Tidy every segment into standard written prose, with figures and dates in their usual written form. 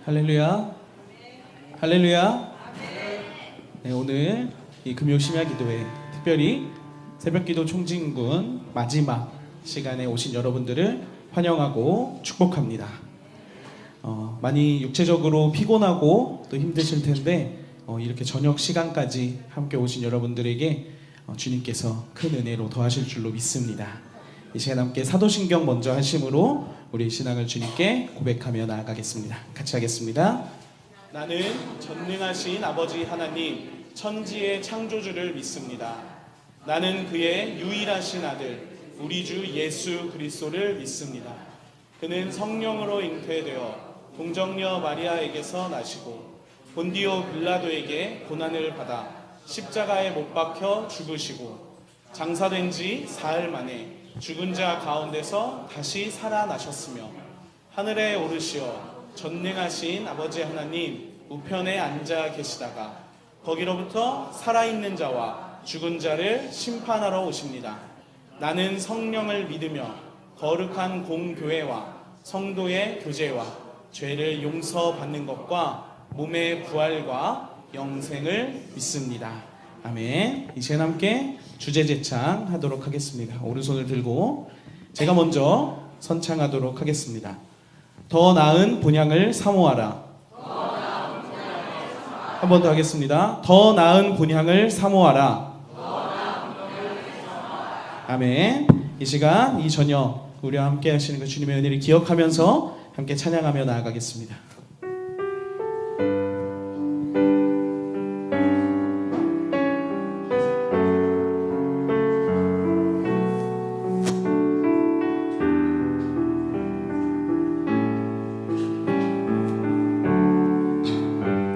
할렐루야. 할렐루야. 네, 오늘 이 금요 심야 기도회 특별히 새벽기도 총진군 마지막 시간에 오신 여러분들을 환영하고 축복합니다. 많이 육체적으로 피곤하고 또 힘드실 텐데 이렇게 저녁 시간까지 함께 오신 여러분들에게 주님께서 큰 은혜로 더하실 줄로 믿습니다. 이 시간 함께 사도신경 먼저 하심으로 우리 신앙을 주님께 고백하며 나아가겠습니다. 같이 하겠습니다. 나는 전능하신 아버지 하나님 천지의 창조주를 믿습니다. 나는 그의 유일하신 아들 우리 주 예수 그리스도를 믿습니다. 그는 성령으로 잉태되어 동정녀 마리아에게서 나시고 본디오 빌라도에게 고난을 받아 십자가에 못 박혀 죽으시고 장사된 지 사흘 만에 죽은 자 가운데서 다시 살아나셨으며 하늘에 오르시어 전능하신 아버지 하나님 우편에 앉아 계시다가 거기로부터 살아있는 자와 죽은 자를 심판하러 오십니다. 나는 성령을 믿으며 거룩한 공교회와 성도의 교제와 죄를 용서받는 것과 몸의 부활과 영생을 믿습니다. 아멘. 이제 함께 주제 제창 하도록 하겠습니다. 오른손을 들고 제가 먼저 선창하도록 하겠습니다. 더 나은 본향을 사모하라. 한 번 더 하겠습니다. 더 나은 본향을 사모하라. 아멘. 이 시간 이 저녁 우리와 함께 하시는 그 주님의 은혜를 기억하면서 함께 찬양하며 나아가겠습니다.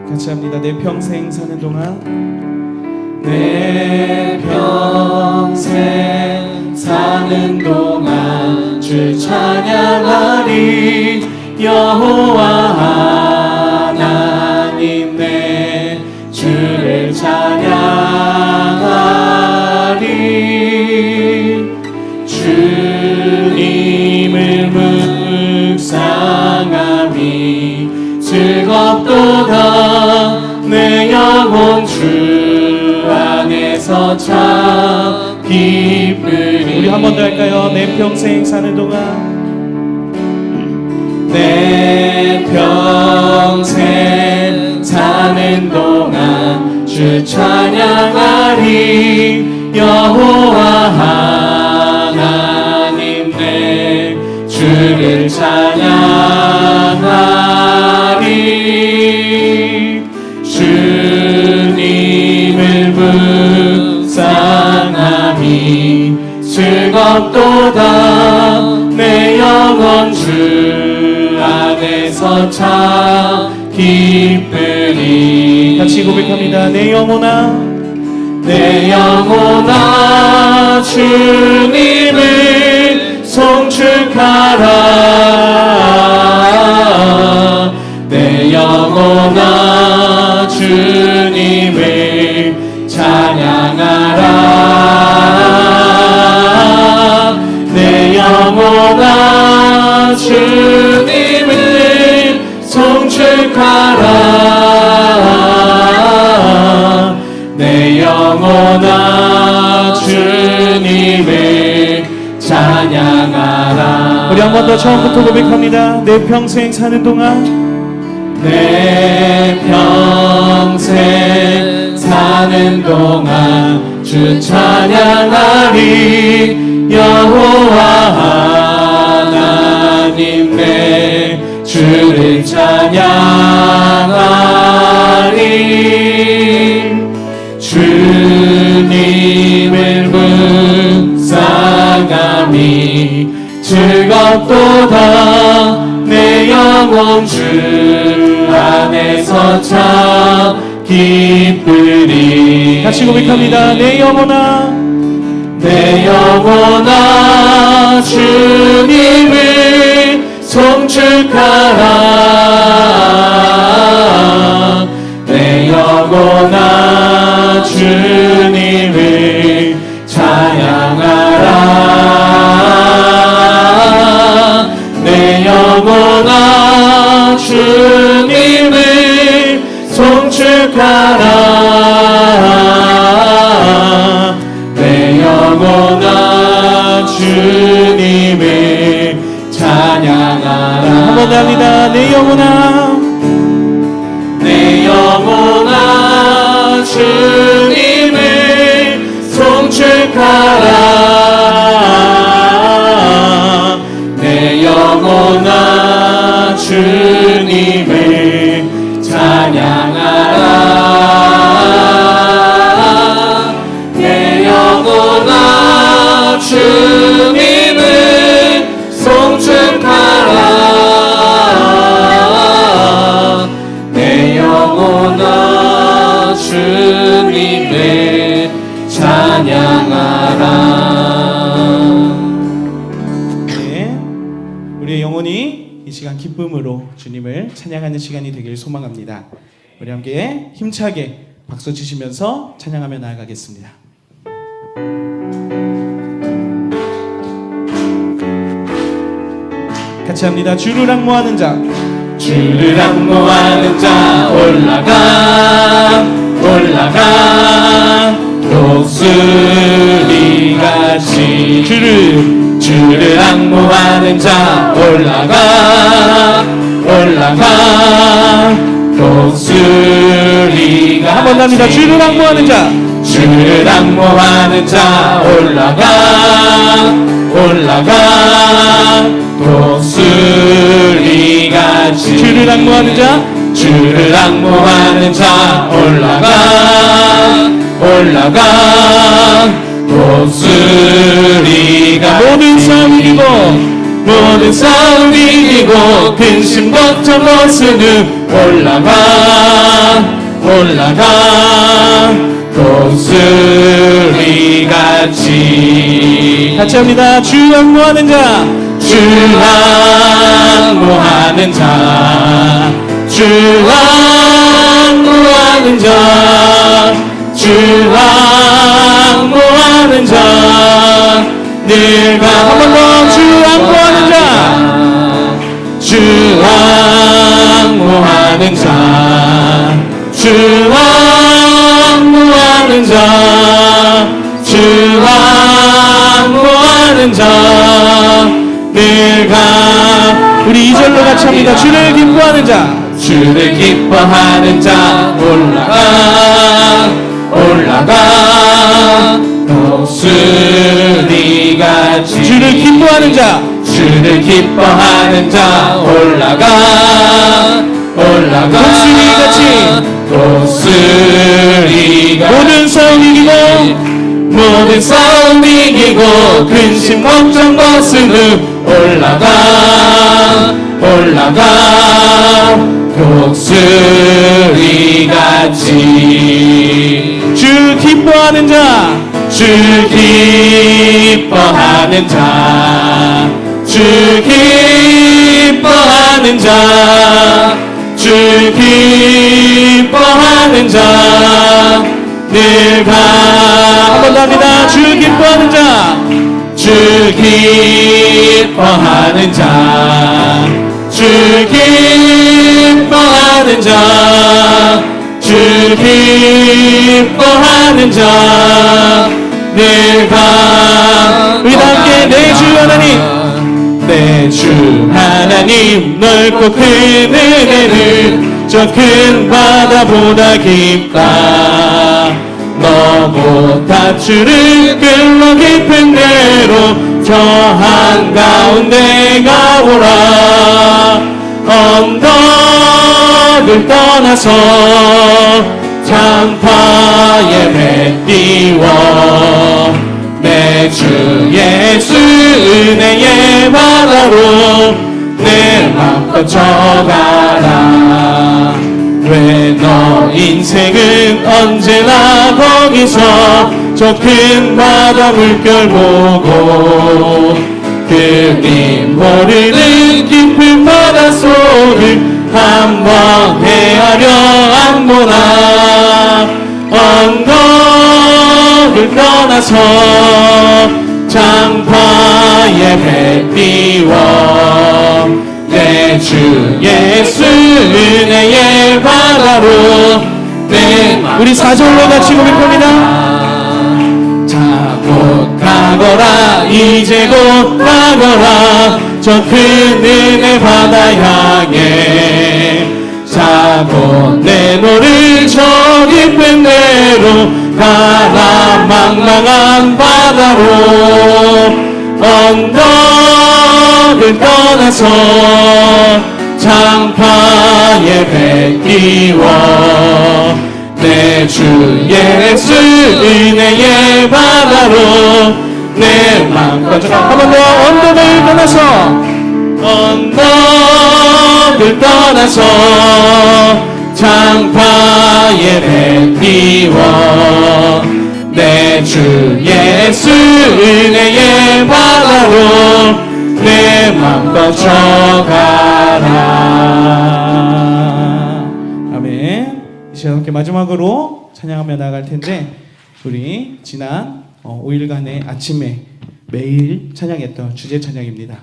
같이 합니다. 내 평생 사는 동안 내 평생 사는 동안 주 찬양하리. 여호와 하나님 내 주를 찬양하리. 주님을 묵상함이 즐겁도다. 내 영혼 주 안에서 참 기쁘리. 우리 한 번 더 할까요? 내 평생 사는 동안 내 평생 사는 동안 주 찬양하리. 여호와 하나님 내 주를 찬양하리. 주님을 묵상함이 즐겁도다. 내 영혼 주 안에서 참 기쁘리. 같이 고백합니다. 내 영혼아 내 영혼아 주님을 송축하라. 내 영혼아 주님을 찬양하라. 내 영혼아 주님을 송축하라. 내 영혼아 주님을 찬양하라. 우리 한 번 더 처음부터 고백합니다. 내 평생 사는 동안 내 평생 사는 동안 주 찬양하리. 여호와 하나님 내 주를 찬양하리. 주님을 묵상함이 즐겁도다. 내 영혼 주 안에서 참 기쁘리. 같이 고백합니다. 내 영혼아 내 영혼아 주님을 송축하라. 내 영혼아 주님을 찬양하라. 내 영혼아 주님 주님을 찬양하라. 한 번 더 합니다. 내 영혼아 내 영혼아 주님을 송축하라. 내 영혼아 주님을 찬양하라. 내 영혼아 주님을 송축하라. 내 영혼아 주님을 찬양하라. 네, 우리의 영혼이 이 시간 기쁨으로 주님을 찬양하는 시간이 되길 소망합니다. 우리 함께 힘차게 박수 치시면서 찬양하며 나아가겠습니다. 같이 합니다. 주를 악모하는 자 주를 악모하는 자 올라가 올라가 독수리같이 주를 악모하는 자 올라가 올라가 독수리가 한 번 합니다. 주를 악모하는 자 주를 악모하는 자 올라가 올라가 독수리같이 주를 악모하는 자 주를 악모하는 자 올라가 올라가 독수리가 모든 싸움 이기고 모든 싸움 이기고 근심 걱정 벗은 올라가 올라가 독수리같이 같이 합니다. 주 악모하는 자 주 악모하는 자 주 악모하는 자 주 악모하는 자 늘 한 번 더 주 악모하는 자 주 악모하는 자 주 악모하는 자 주 악모하는 자 내가 우리 2절로 같이 합니다. 주를 기뻐하는 자 주를 기뻐하는 자 올라가 올라가 독수리같이 주를 기뻐하는 자 주를 기뻐하는 자 올라가 올라가 독수리같이 모든 싸움 이기고 모든 싸움 이기고 근심 걱정 벗은 올라가 올라가 독수리같이 주 기뻐하는 자 주 기뻐하는 자 주 기뻐하는 자 주 기뻐하는 자 내가 한 번 더 합니다. 주 기뻐하는 자 주 기뻐하는 자 주 기뻐하는 자 주 기뻐하는 자 내가 우리 다 함께 내 주 하나님 내 주 하나님 넓고 큰 은혜를 저 큰 바다보다 깊다 너보다 주를 끌러 깊은 데로 저 한가운데 가보라 언덕을 떠나서 장파에 배 띄워 내 주 예수 은혜의 바다로 내 맘 뻗쳐가라 왜 너 인생은 언제나 거기서 저 큰 바다 물결 보고 그리 모르는 깊은 바닷속을 한번 헤아려 안보나 언덕을 떠나서 장파에 배 띄워 내 주 예수 은혜의 바다로 내 우리 4절로 같이 고백합니다. 자곧 가 가거라 이제 곧 가거라 저 큰 은혜 바다 향해 자고 내노를 저 깊은 데로 가라 망망한 바다로 언덕을 떠나서 장파에 배 띄워 내 주 예수 은혜의 바다로 내 맘과 한번 더 언덕을 떠나서 언덕을 떠나서 장파에 배 띄워 내 주 예수 은혜의 바다로 내 맘 뻗쳐가라. 아멘. 이 시간 함께 마지막으로 찬양하며 나아갈 텐데 우리 지난 5일간의 아침에 매일 찬양했던 주제 찬양입니다.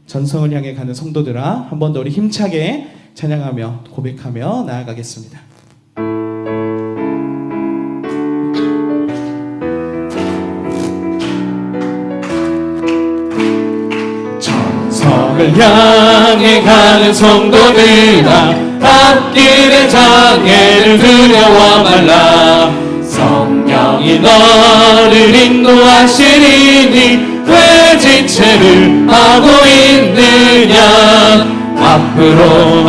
전성을 향해 가는 성도들아 한 번 더 우리 힘차게 찬양하며 고백하며 나아가겠습니다. 전성을 향해 가는 성도들아 앞길의 장애를 두려워 말라 성령이 너를 인도하시리니 왜 지체를 하고 있느냐 앞으로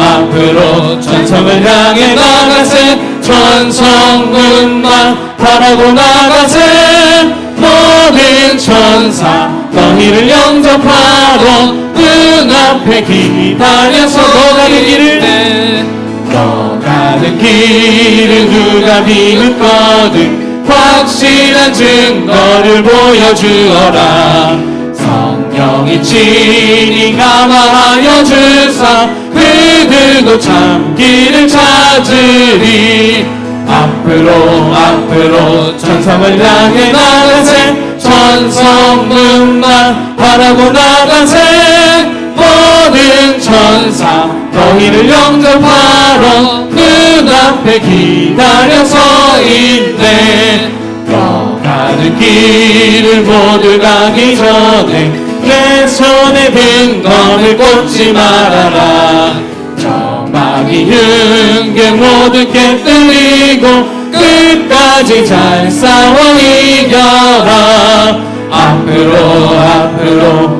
전성을 향해 나가세 전성문만 바라고 나가세 모든 천사 너희를 영접하러 눈앞에 기다려서 너 가는 길을 누가 비웃거든 확실한 증거를 보여주어라 성령이 친히 감화하여 주사 그들도 참 길을 찾으리 앞으로 전성을 향해 나가세 전성문만 바라고 나가세 모든 천사 너희를 영접하러 눈앞에 기다려 서 있네 너 가는 길을 모두 가기 전에 내 손에 빈검을 꽂지 말아라 저마귀 흉계 모두 깨뜨리고 끝까지 잘 싸워 이겨라 앞으로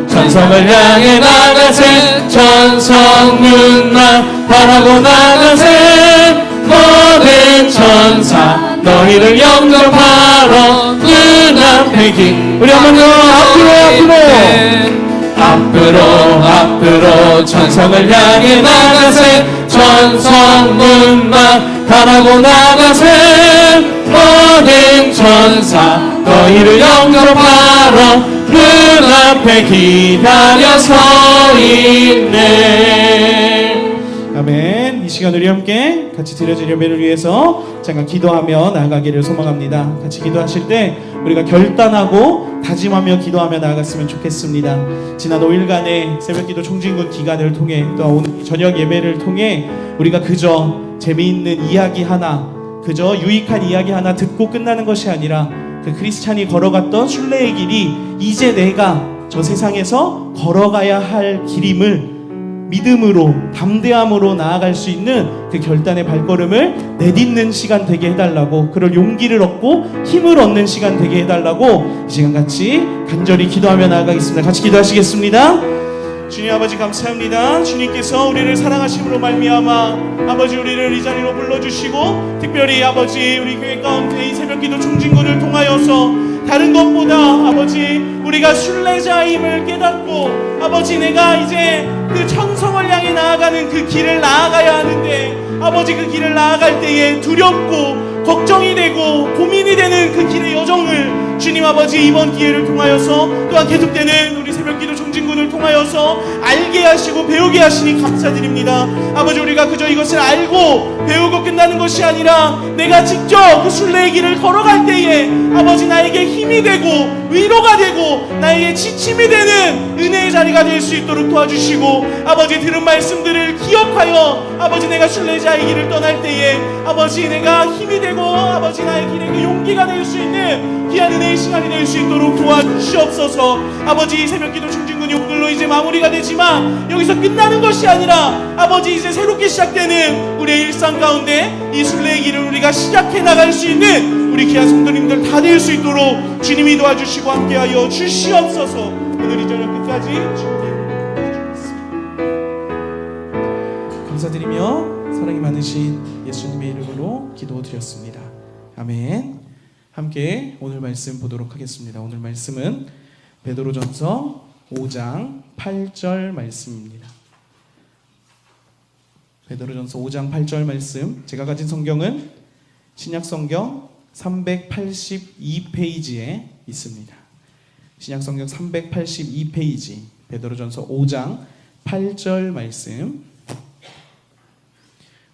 전성을 향해 나가세 전성문만 바라고 나가세 모든 천사 너희를 영접하러 눈앞에 우리 한번 더 앞으로 전성을 향해 나가세 전성문만 바라고 나가세 모든 천사 너희를 영접하러 눈앞에 기다려 서 있네. 아멘. 이 시간 우리 함께 같이 드려진 예배를 위해서 잠깐 기도하며 나아가기를 소망합니다. 같이 기도하실 때 우리가 결단하고 다짐하며 기도하며 나아갔으면 좋겠습니다. 지난 5일간의 새벽기도 총진군 기간을 통해 또 오늘 저녁 예배를 통해 우리가 그저 재미있는 이야기 하나 그저 유익한 이야기 하나 듣고 끝나는 것이 아니라 그 크리스찬이 걸어갔던 순례의 길이 이제 내가 저 세상에서 걸어가야 할 길임을 믿음으로 담대함으로 나아갈 수 있는 그 결단의 발걸음을 내딛는 시간 되게 해달라고 그럴 용기를 얻고 힘을 얻는 시간 되게 해달라고 이 시간 같이 간절히 기도하며 나아가겠습니다. 같이 기도하시겠습니다. 주님 아버지 감사합니다. 주님께서 우리를 사랑하심으로 말미암아 아버지 우리를 이 자리로 불러주시고 특별히 아버지 우리 교회 가운데 이 새벽기도 총진군을 통하여서 다른 것보다 아버지 우리가 순례자임을 깨닫고 아버지 내가 이제 그 천성을 향해 나아가는 그 길을 나아가야 하는데 아버지 그 길을 나아갈 때에 두렵고 걱정이 되고 고민이 되는 그 길의 여정을 주님 아버지 이번 기회를 통하여서 또한 계속되는 우리 새벽기도 총진군을 통하여서 알게 하시고 배우게 하시니 감사드립니다. 아버지 우리가 그저 이것을 알고 배우고 끝나는 것이 아니라 내가 직접 그 순례의 길을 걸어갈 때에 아버지 나에게 힘이 되고 위로가 되고 나에게 지침이 되는 있는 은혜의 자리가 될 수 있도록 도와주시고, 아버지 들은 말씀들을 기억하여 아버지 내가 순례자의 길을 떠날 때에 아버지 내가 힘이 되고 아버지 나의 길에 그 용기가 될 수 있는 귀한 은혜의 시간이 될 수 있도록 도와주시옵소서. 아버지 새벽기도 청진군 욕글로 이제 마무리가 되지만 여기서 끝나는 것이 아니라 아버지 이제 새롭게 시작되는 우리의 일상 가운데 이 순례의 길을 우리가 시작해 나갈 수 있는 우리 귀한 성도님들 다 될 수 있도록 주님이 도와주시고 함께하여 주시옵소서. 오늘 이 저녁 끝까지 주님이 도와주시겠습니다. 감사드리며 사랑이 많으신 예수님의 이름으로 기도드렸습니다. 아멘. 함께 오늘 말씀 보도록 하겠습니다. 오늘 말씀은 베드로전서 5장 8절 말씀입니다. 베드로전서 5장 8절 말씀, 제가 가진 성경은 신약성경 382페이지에 있습니다. 신약성경 382페이지 베드로전서 5장 8절 말씀,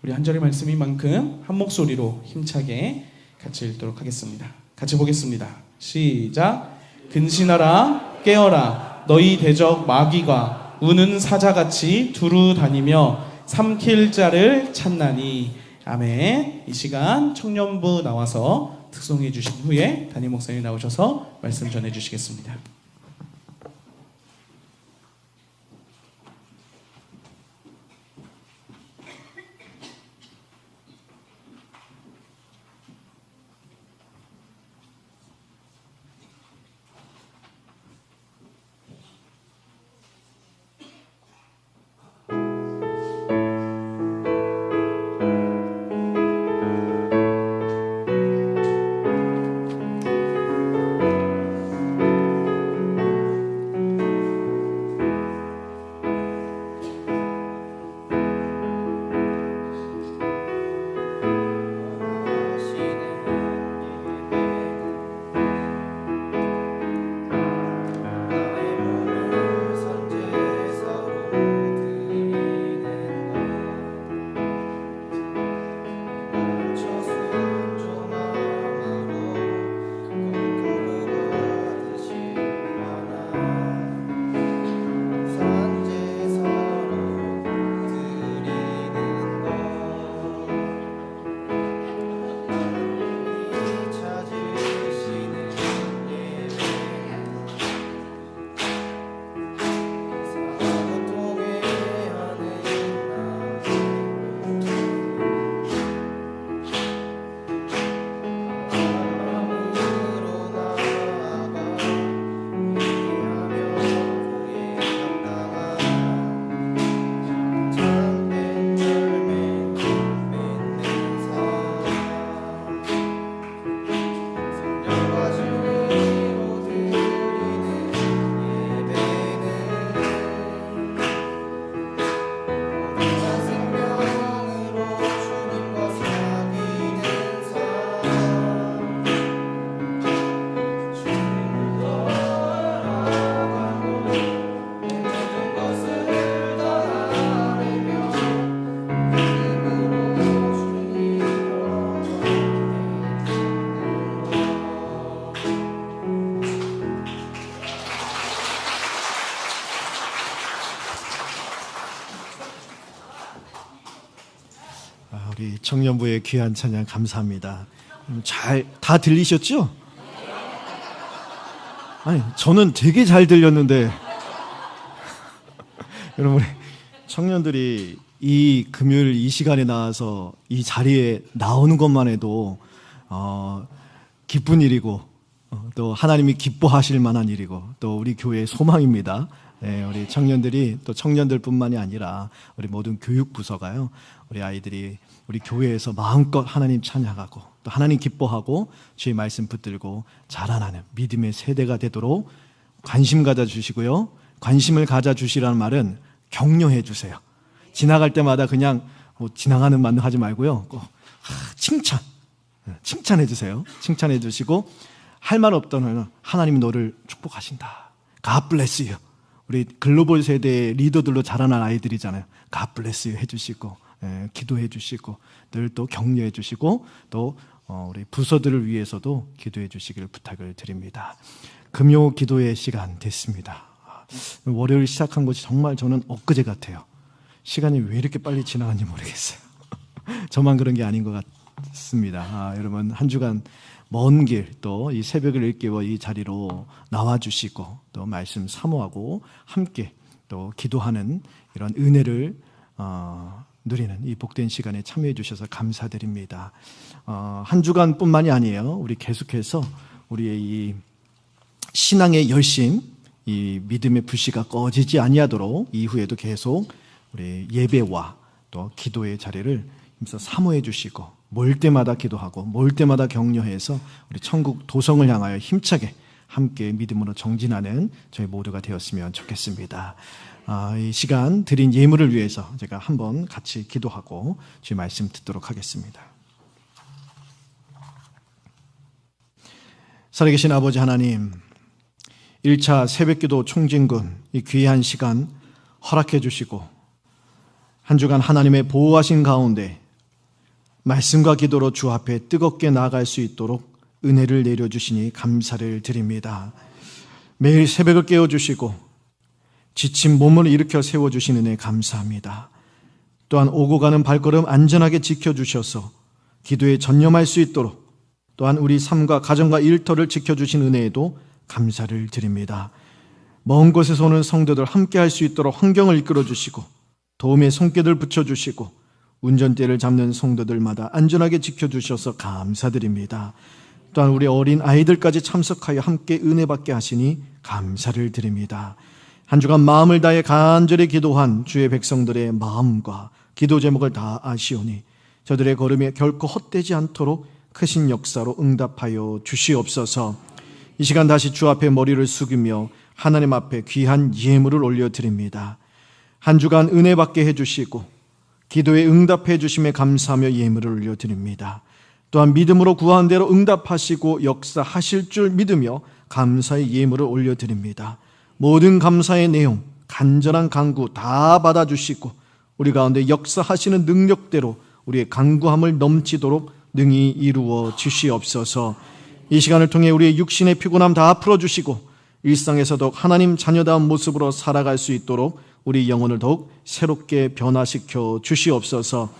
우리 한 절의 말씀인 만큼 한 목소리로 힘차게 같이 읽도록 하겠습니다. 같이 보겠습니다. 시작. 근신하라 깨어라 너희 대적 마귀가 우는 사자같이 두루 다니며 삼킬 자를 찾나니. 아멘. 이 시간 청년부 나와서 특송해 주신 후에 담임 목사님 나오셔서 말씀 전해 주시겠습니다. 우리 청년부의 귀한 찬양 감사합니다. 잘 다 들리셨죠? 아니 저는 되게 잘 들렸는데 여러분, 우리 청년들이 이 금요일 이 시간에 나와서 이 자리에 나오는 것만 해도 기쁜 일이고 또 하나님이 기뻐하실 만한 일이고 또 우리 교회의 소망입니다. 네, 우리 청년들이 또 청년들뿐만이 아니라 우리 모든 교육부서가요, 우리 아이들이 우리 교회에서 마음껏 하나님 찬양하고 또 하나님 기뻐하고 주의 말씀 붙들고 자라나는 믿음의 세대가 되도록 관심 가져주시고요. 관심을 가져주시라는 말은 격려해 주세요. 지나갈 때마다 그냥 지나가는 말로 하지 말고요. 꼭 칭찬해 주세요. 칭찬해 주시고 할 말 없다면 하나님이 너를 축복하신다. God bless you. 우리 글로벌 세대의 리더들로 자라난 아이들이잖아요. God bless you 해주시고 기도해 주시고 늘 또 격려해 주시고 또 우리 부서들을 위해서도 기도해 주시기를 부탁을 드립니다. 금요 기도의 시간 됐습니다. 월요일 시작한 것이 정말 저는 엊그제 같아요. 시간이 왜 이렇게 빨리 지나간지 모르겠어요. 저만 그런 게 아닌 것 같습니다. 여러분 한 주간 먼 길 또 이 새벽을 일깨워 이 자리로 나와주시고 또 말씀 사모하고 함께 또 기도하는 이런 은혜를 누리는 이 복된 시간에 참여해 주셔서 감사드립니다. 한 주간뿐만이 아니에요. 우리 계속해서 우리의 이 신앙의 열심, 이 믿음의 불씨가 꺼지지 아니하도록 이후에도 계속 우리 예배와 또 기도의 자리를 힘써 사모해 주시고 몰 때마다 기도하고 몰 때마다 격려해서 우리 천국 도성을 향하여 힘차게 함께 믿음으로 정진하는 저희 모두가 되었으면 좋겠습니다. 이 시간 드린 예물을 위해서 제가 한번 같이 기도하고 주의 말씀 듣도록 하겠습니다. 살아계신 아버지 하나님, 1차 새벽기도 총진군 이 귀한 시간 허락해 주시고 한 주간 하나님의 보호하신 가운데 말씀과 기도로 주 앞에 뜨겁게 나아갈 수 있도록 은혜를 내려주시니 감사를 드립니다. 매일 새벽을 깨워주시고 지친 몸을 일으켜 세워주신 은혜 감사합니다. 또한 오고 가는 발걸음 안전하게 지켜주셔서 기도에 전념할 수 있도록 또한 우리 삶과 가정과 일터를 지켜주신 은혜에도 감사를 드립니다. 먼 곳에서 오는 성도들 함께 할 수 있도록 환경을 이끌어 주시고 도움의 손길을 붙여주시고 운전대를 잡는 성도들마다 안전하게 지켜주셔서 감사드립니다. 또한 우리 어린 아이들까지 참석하여 함께 은혜 받게 하시니 감사를 드립니다. 한 주간 마음을 다해 간절히 기도한 주의 백성들의 마음과 기도 제목을 다 아시오니 저들의 걸음이 결코 헛되지 않도록 크신 역사로 응답하여 주시옵소서. 이 시간 다시 주 앞에 머리를 숙이며 하나님 앞에 귀한 예물을 올려드립니다. 한 주간 은혜 받게 해주시고 기도에 응답해 주심에 감사하며 예물을 올려드립니다. 또한 믿음으로 구한 대로 응답하시고 역사하실 줄 믿으며 감사의 예물을 올려드립니다. 모든 감사의 내용, 간절한 간구 다 받아주시고 우리 가운데 역사하시는 능력대로 우리의 간구함을 넘치도록 능히 이루어 주시옵소서. 이 시간을 통해 우리의 육신의 피곤함 다 풀어주시고 일상에서도 하나님 자녀다운 모습으로 살아갈 수 있도록 우리 영혼을 더욱 새롭게 변화시켜 주시옵소서.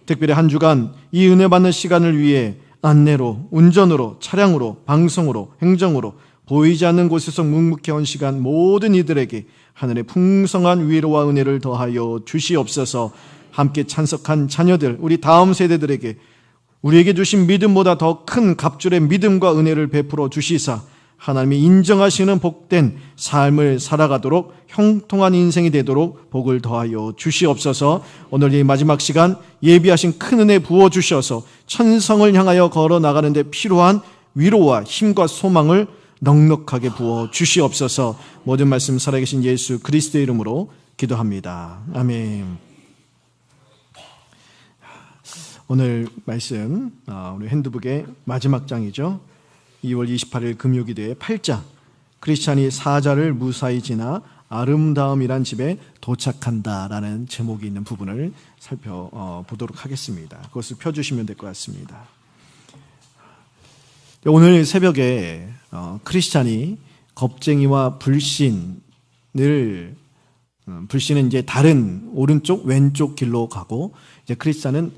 특별히 한 주간 이 은혜 받는 시간을 위해 안내로, 운전으로, 차량으로, 방송으로, 행정으로 보이지 않는 곳에서 묵묵해온 시간 모든 이들에게 하늘의 풍성한 위로와 은혜를 더하여 주시옵소서. 함께 참석한 자녀들, 우리 다음 세대들에게 우리에게 주신 믿음보다 더 큰 갑절의 믿음과 은혜를 베풀어 주시사 하나님이 인정하시는 복된 삶을 살아가도록 형통한 인생이 되도록 복을 더하여 주시옵소서. 오늘 이 마지막 시간 예비하신 큰 은혜 부어주셔서 천성을 향하여 걸어나가는 데 필요한 위로와 힘과 소망을 넉넉하게 부어 주시옵소서. 모든 말씀 살아계신 예수 그리스도의 이름으로 기도합니다. 아멘. 오늘 말씀 우리 핸드북의 마지막 장이죠. 2월 28일 금요기도의 8장 크리스찬이 사자를 무사히 지나 아름다움이란 집에 도착한다라는 제목이 있는 부분을 살펴보도록 하겠습니다. 그것을 펴주시면 될 것 같습니다. 오늘 새벽에 크리스찬이 겁쟁이와 불신은 이제 다른 오른쪽 왼쪽 길로 가고 이제 크리스찬은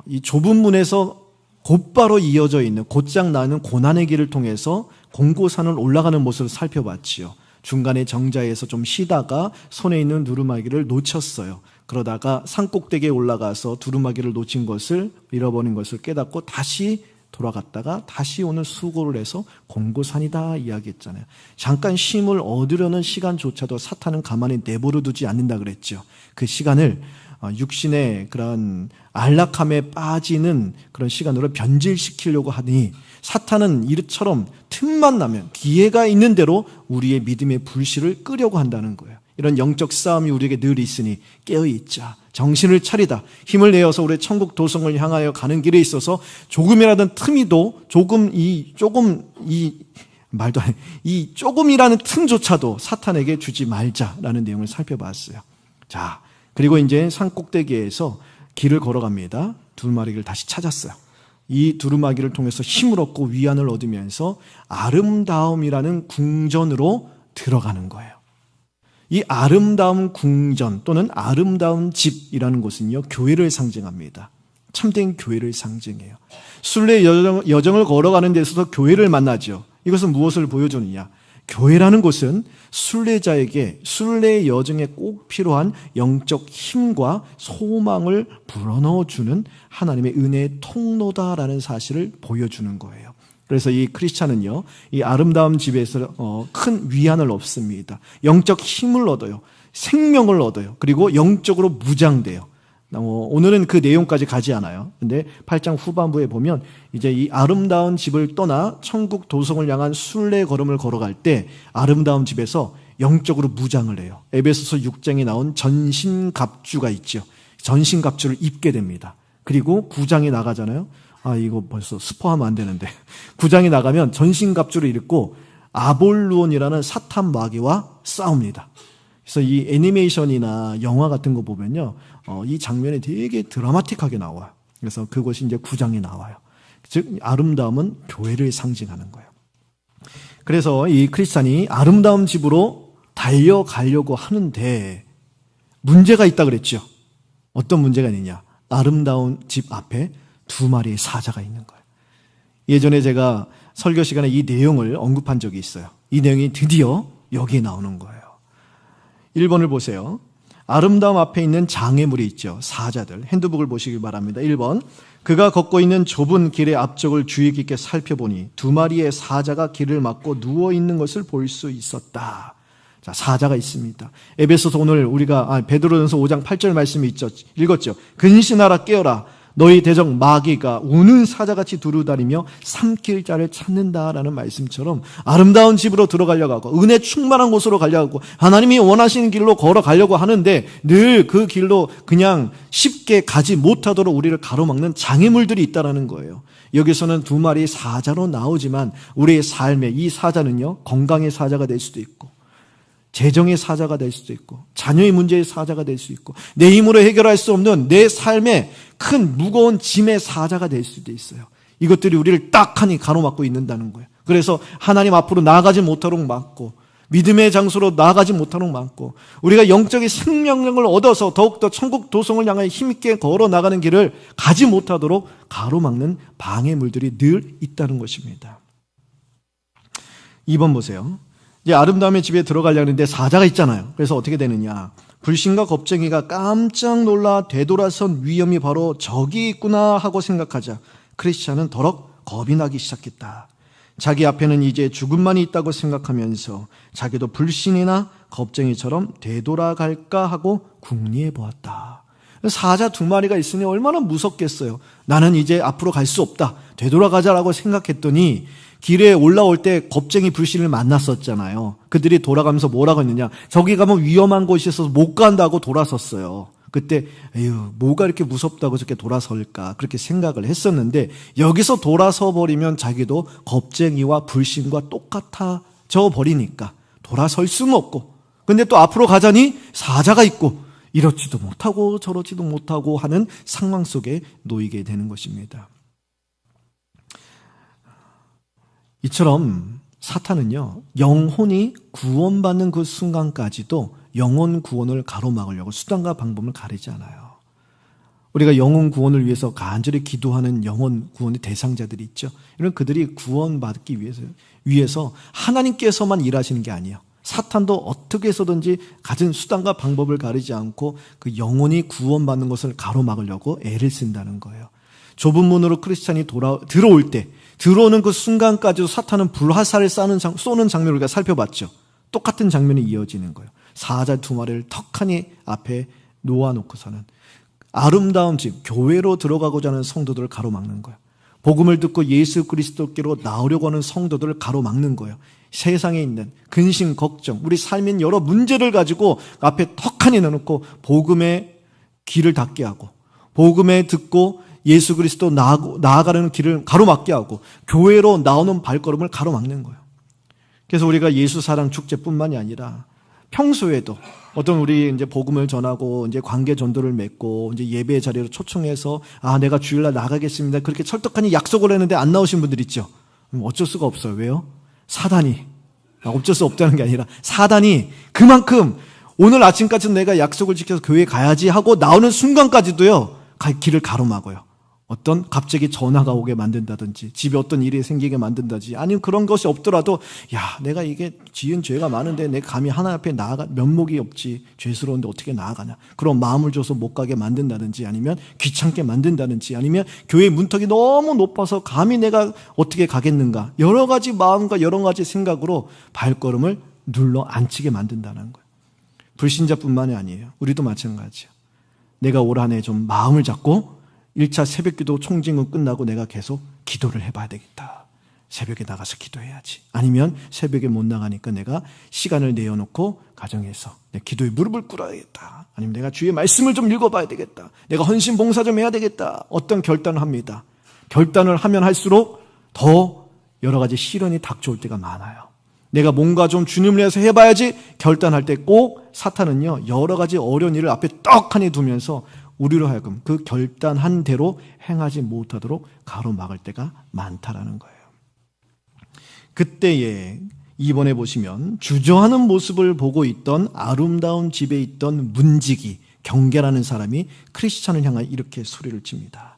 이 좁은 문에서 곧바로 이어져 있는 곧장 나는 고난의 길을 통해서 공고산을 올라가는 모습을 살펴봤지요. 중간에 정자에서 좀 쉬다가 손에 있는 두루마기를 놓쳤어요. 그러다가 산꼭대기에 올라가서 두루마기를 놓친 것을 잃어버린 것을 깨닫고 다시 돌아갔다가 다시 오늘 수고를 해서 공고산이다 이야기했잖아요. 잠깐 쉼을 얻으려는 시간조차도 사탄은 가만히 내버려 두지 않는다 그랬죠. 그 시간을 육신의 그런 안락함에 빠지는 그런 시간으로 변질시키려고 하니 사탄은 이처럼 틈만 나면 기회가 있는 대로 우리의 믿음의 불씨를 끄려고 한다는 거예요. 이런 영적 싸움이 우리에게 늘 있으니 깨어있자, 정신을 차리다, 힘을 내어서 우리의 천국 도성을 향하여 가는 길에 있어서 조금이라도 틈이도 이 조금이라는 틈조차도 사탄에게 주지 말자라는 내용을 살펴봤어요. 자, 그리고 이제 산 꼭대기에서 길을 걸어갑니다. 두루마기를 다시 찾았어요. 이 두루마기를 통해서 힘을 얻고 위안을 얻으면서 아름다움이라는 궁전으로 들어가는 거예요. 이 아름다운 궁전 또는 아름다운 집이라는 것은요, 교회를 상징합니다. 참된 교회를 상징해요. 순례 여정을 걸어가는 데 있어서 교회를 만나죠. 이것은 무엇을 보여주느냐? 교회라는 곳은 순례자에게 순례 여정에 꼭 필요한 영적 힘과 소망을 불어넣어주는 하나님의 은혜의 통로다라는 사실을 보여주는 거예요. 그래서 이 크리스찬은요, 이 아름다운 집에서 큰 위안을 얻습니다. 영적 힘을 얻어요. 생명을 얻어요. 그리고 영적으로 무장돼요. 오늘은 그 내용까지 가지 않아요. 근데 8장 후반부에 보면 이제 이 아름다운 집을 떠나 천국 도성을 향한 순례 걸음을 걸어갈 때 아름다운 집에서 영적으로 무장을 해요. 에베소서 6장에 나온 전신갑주가 있죠. 전신갑주를 입게 됩니다. 그리고 9장에 나가잖아요. 이거 벌써 스포하면 안 되는데. 9장에 나가면 전신갑주를 입고 아볼루온이라는 사탄 마귀와 싸웁니다. 그래서 이 애니메이션이나 영화 같은 거 보면요, 이 장면이 되게 드라마틱하게 나와요. 그래서 그것이 이제 9장에 나와요. 즉 아름다움은 교회를 상징하는 거예요. 그래서 이 크리스찬이 아름다운 집으로 달려가려고 하는데 문제가 있다 그랬죠. 어떤 문제가 있느냐? 아름다운 집 앞에 2마리의 사자가 있는 거예요. 예전에 제가 설교 시간에 이 내용을 언급한 적이 있어요. 이 내용이 드디어 여기에 나오는 거예요. 1번을 보세요. 아름다움 앞에 있는 장애물이 있죠. 사자들. 핸드북을 보시기 바랍니다. 1번. 그가 걷고 있는 좁은 길의 앞쪽을 주의 깊게 살펴보니 2마리의 사자가 길을 막고 누워있는 것을 볼 수 있었다. 자, 사자가 있습니다. 에베소서 오늘 우리가 베드로전서 5장 8절 말씀이 있죠. 읽었죠. 근신하라 깨어라. 너희 대적 마귀가 우는 사자같이 두루다니며 삼킬 자를 찾는다라는 말씀처럼 아름다운 집으로 들어가려고 하고 은혜 충만한 곳으로 가려고 하고 하나님이 원하시는 길로 걸어가려고 하는데 늘 그 길로 그냥 쉽게 가지 못하도록 우리를 가로막는 장애물들이 있다는 거예요. 여기서는 2마리의 사자로 나오지만 우리의 삶에 이 사자는요, 건강의 사자가 될 수도 있고 재정의 사자가 될 수도 있고 자녀의 문제의 사자가 될 수 있고 내 힘으로 해결할 수 없는 내 삶의 큰 무거운 짐의 사자가 될 수도 있어요. 이것들이 우리를 딱하니 가로막고 있는다는 거예요. 그래서 하나님 앞으로 나아가지 못하도록 막고 믿음의 장소로 나아가지 못하도록 막고 우리가 영적인 생명력을 얻어서 더욱더 천국 도성을 향해 힘있게 걸어 나가는 길을 가지 못하도록 가로막는 방해물들이 늘 있다는 것입니다. 2번 보세요. 이제 아름다움의 집에 들어가려는데 사자가 있잖아요. 그래서 어떻게 되느냐? 불신과 겁쟁이가 깜짝 놀라 되돌아선 위험이 바로 저기 있구나 하고 생각하자 크리스찬은 더럭 겁이 나기 시작했다. 자기 앞에는 이제 죽음만이 있다고 생각하면서 자기도 불신이나 겁쟁이처럼 되돌아갈까 하고 궁리해 보았다. 사자 2마리가 있으니 얼마나 무섭겠어요. 나는 이제 앞으로 갈 수 없다. 되돌아가자라고 생각했더니 길에 올라올 때 겁쟁이 불신을 만났었잖아요. 그들이 돌아가면서 뭐라고 했느냐? 저기 가면 위험한 곳이 있어서 못 간다고 돌아섰어요. 그때 에휴, 뭐가 이렇게 무섭다고 저렇게 돌아설까 그렇게 생각을 했었는데 여기서 돌아서 버리면 자기도 겁쟁이와 불신과 똑같아져 버리니까 돌아설 수는 없고 근데 또 앞으로 가자니 사자가 있고 이렇지도 못하고 저렇지도 못하고 하는 상황 속에 놓이게 되는 것입니다. 이처럼 사탄은요, 영혼이 구원받는 그 순간까지도 영혼 구원을 가로막으려고 수단과 방법을 가리지 않아요. 우리가 영혼 구원을 위해서 간절히 기도하는 영혼 구원의 대상자들이 있죠. 이런 그들이 구원받기 위해서 하나님께서만 일하시는 게 아니에요. 사탄도 어떻게 해서든지 가진 수단과 방법을 가리지 않고 그 영혼이 구원받는 것을 가로막으려고 애를 쓴다는 거예요. 좁은 문으로 크리스찬이 들어올 때 들어오는 그 순간까지도 사탄은 불화살을 쏘는 장면을 우리가 살펴봤죠. 똑같은 장면이 이어지는 거예요. 사자 2마리를 턱하니 앞에 놓아놓고서는 아름다운 집, 교회로 들어가고자 하는 성도들을 가로막는 거예요. 복음을 듣고 예수 그리스도께로 나오려고 하는 성도들을 가로막는 거예요. 세상에 있는 근심, 걱정, 우리 삶의 여러 문제를 가지고 앞에 턱하니 내놓고 복음의 길을 닫게 하고 복음에 듣고 예수 그리스도 나아가려는 길을 가로막게 하고 교회로 나오는 발걸음을 가로막는 거예요. 그래서 우리가 예수 사랑 축제뿐만이 아니라 평소에도 어떤 우리 이제 복음을 전하고 이제 관계 전도를 맺고 이제 예배 자리로 초청해서 내가 주일날 나가겠습니다. 그렇게 철떡하니 약속을 했는데 안 나오신 분들 있죠. 어쩔 수가 없어요. 왜요? 사단이 어쩔 수 없다는 게 아니라 사단이 그만큼 오늘 아침까지 내가 약속을 지켜서 교회에 가야지 하고 나오는 순간까지도요, 길을 가로막아요. 어떤 갑자기 전화가 오게 만든다든지, 집에 어떤 일이 생기게 만든다든지, 아니면 그런 것이 없더라도, 야, 내가 이게 지은 죄가 많은데 내가 감히 하나님 앞에 면목이 없지, 죄스러운데 어떻게 나아가냐, 그런 마음을 줘서 못 가게 만든다든지, 아니면 귀찮게 만든다든지, 아니면 교회 문턱이 너무 높아서 감히 내가 어떻게 가겠는가, 여러 가지 마음과 여러 가지 생각으로 발걸음을 눌러 앉히게 만든다는 거예요. 불신자뿐만이 아니에요. 우리도 마찬가지예요. 내가 올 한 해 좀 마음을 잡고 1차 새벽기도 총징은 끝나고 내가 계속 기도를 해봐야 되겠다. 새벽에 나가서 기도해야지. 아니면 새벽에 못 나가니까 내가 시간을 내어놓고 가정에서 내 기도에 무릎을 꿇어야겠다. 아니면 내가 주의 말씀을 좀 읽어봐야 되겠다. 내가 헌신 봉사 좀 해야 되겠다. 어떤 결단을 합니다. 결단을 하면 할수록 더 여러 가지 시련이 닥쳐올 때가 많아요. 내가 뭔가 좀 주님을 위해서 해봐야지 결단할 때 꼭 사탄은요, 여러 가지 어려운 일을 앞에 떡하니 두면서 우리로 하여금 그 결단한 대로 행하지 못하도록 가로막을 때가 많다라는 거예요. 그때에 이번에 보시면 주저하는 모습을 보고 있던 아름다운 집에 있던 문지기 경계라는 사람이 크리스찬을 향하여 이렇게 소리를 칩니다.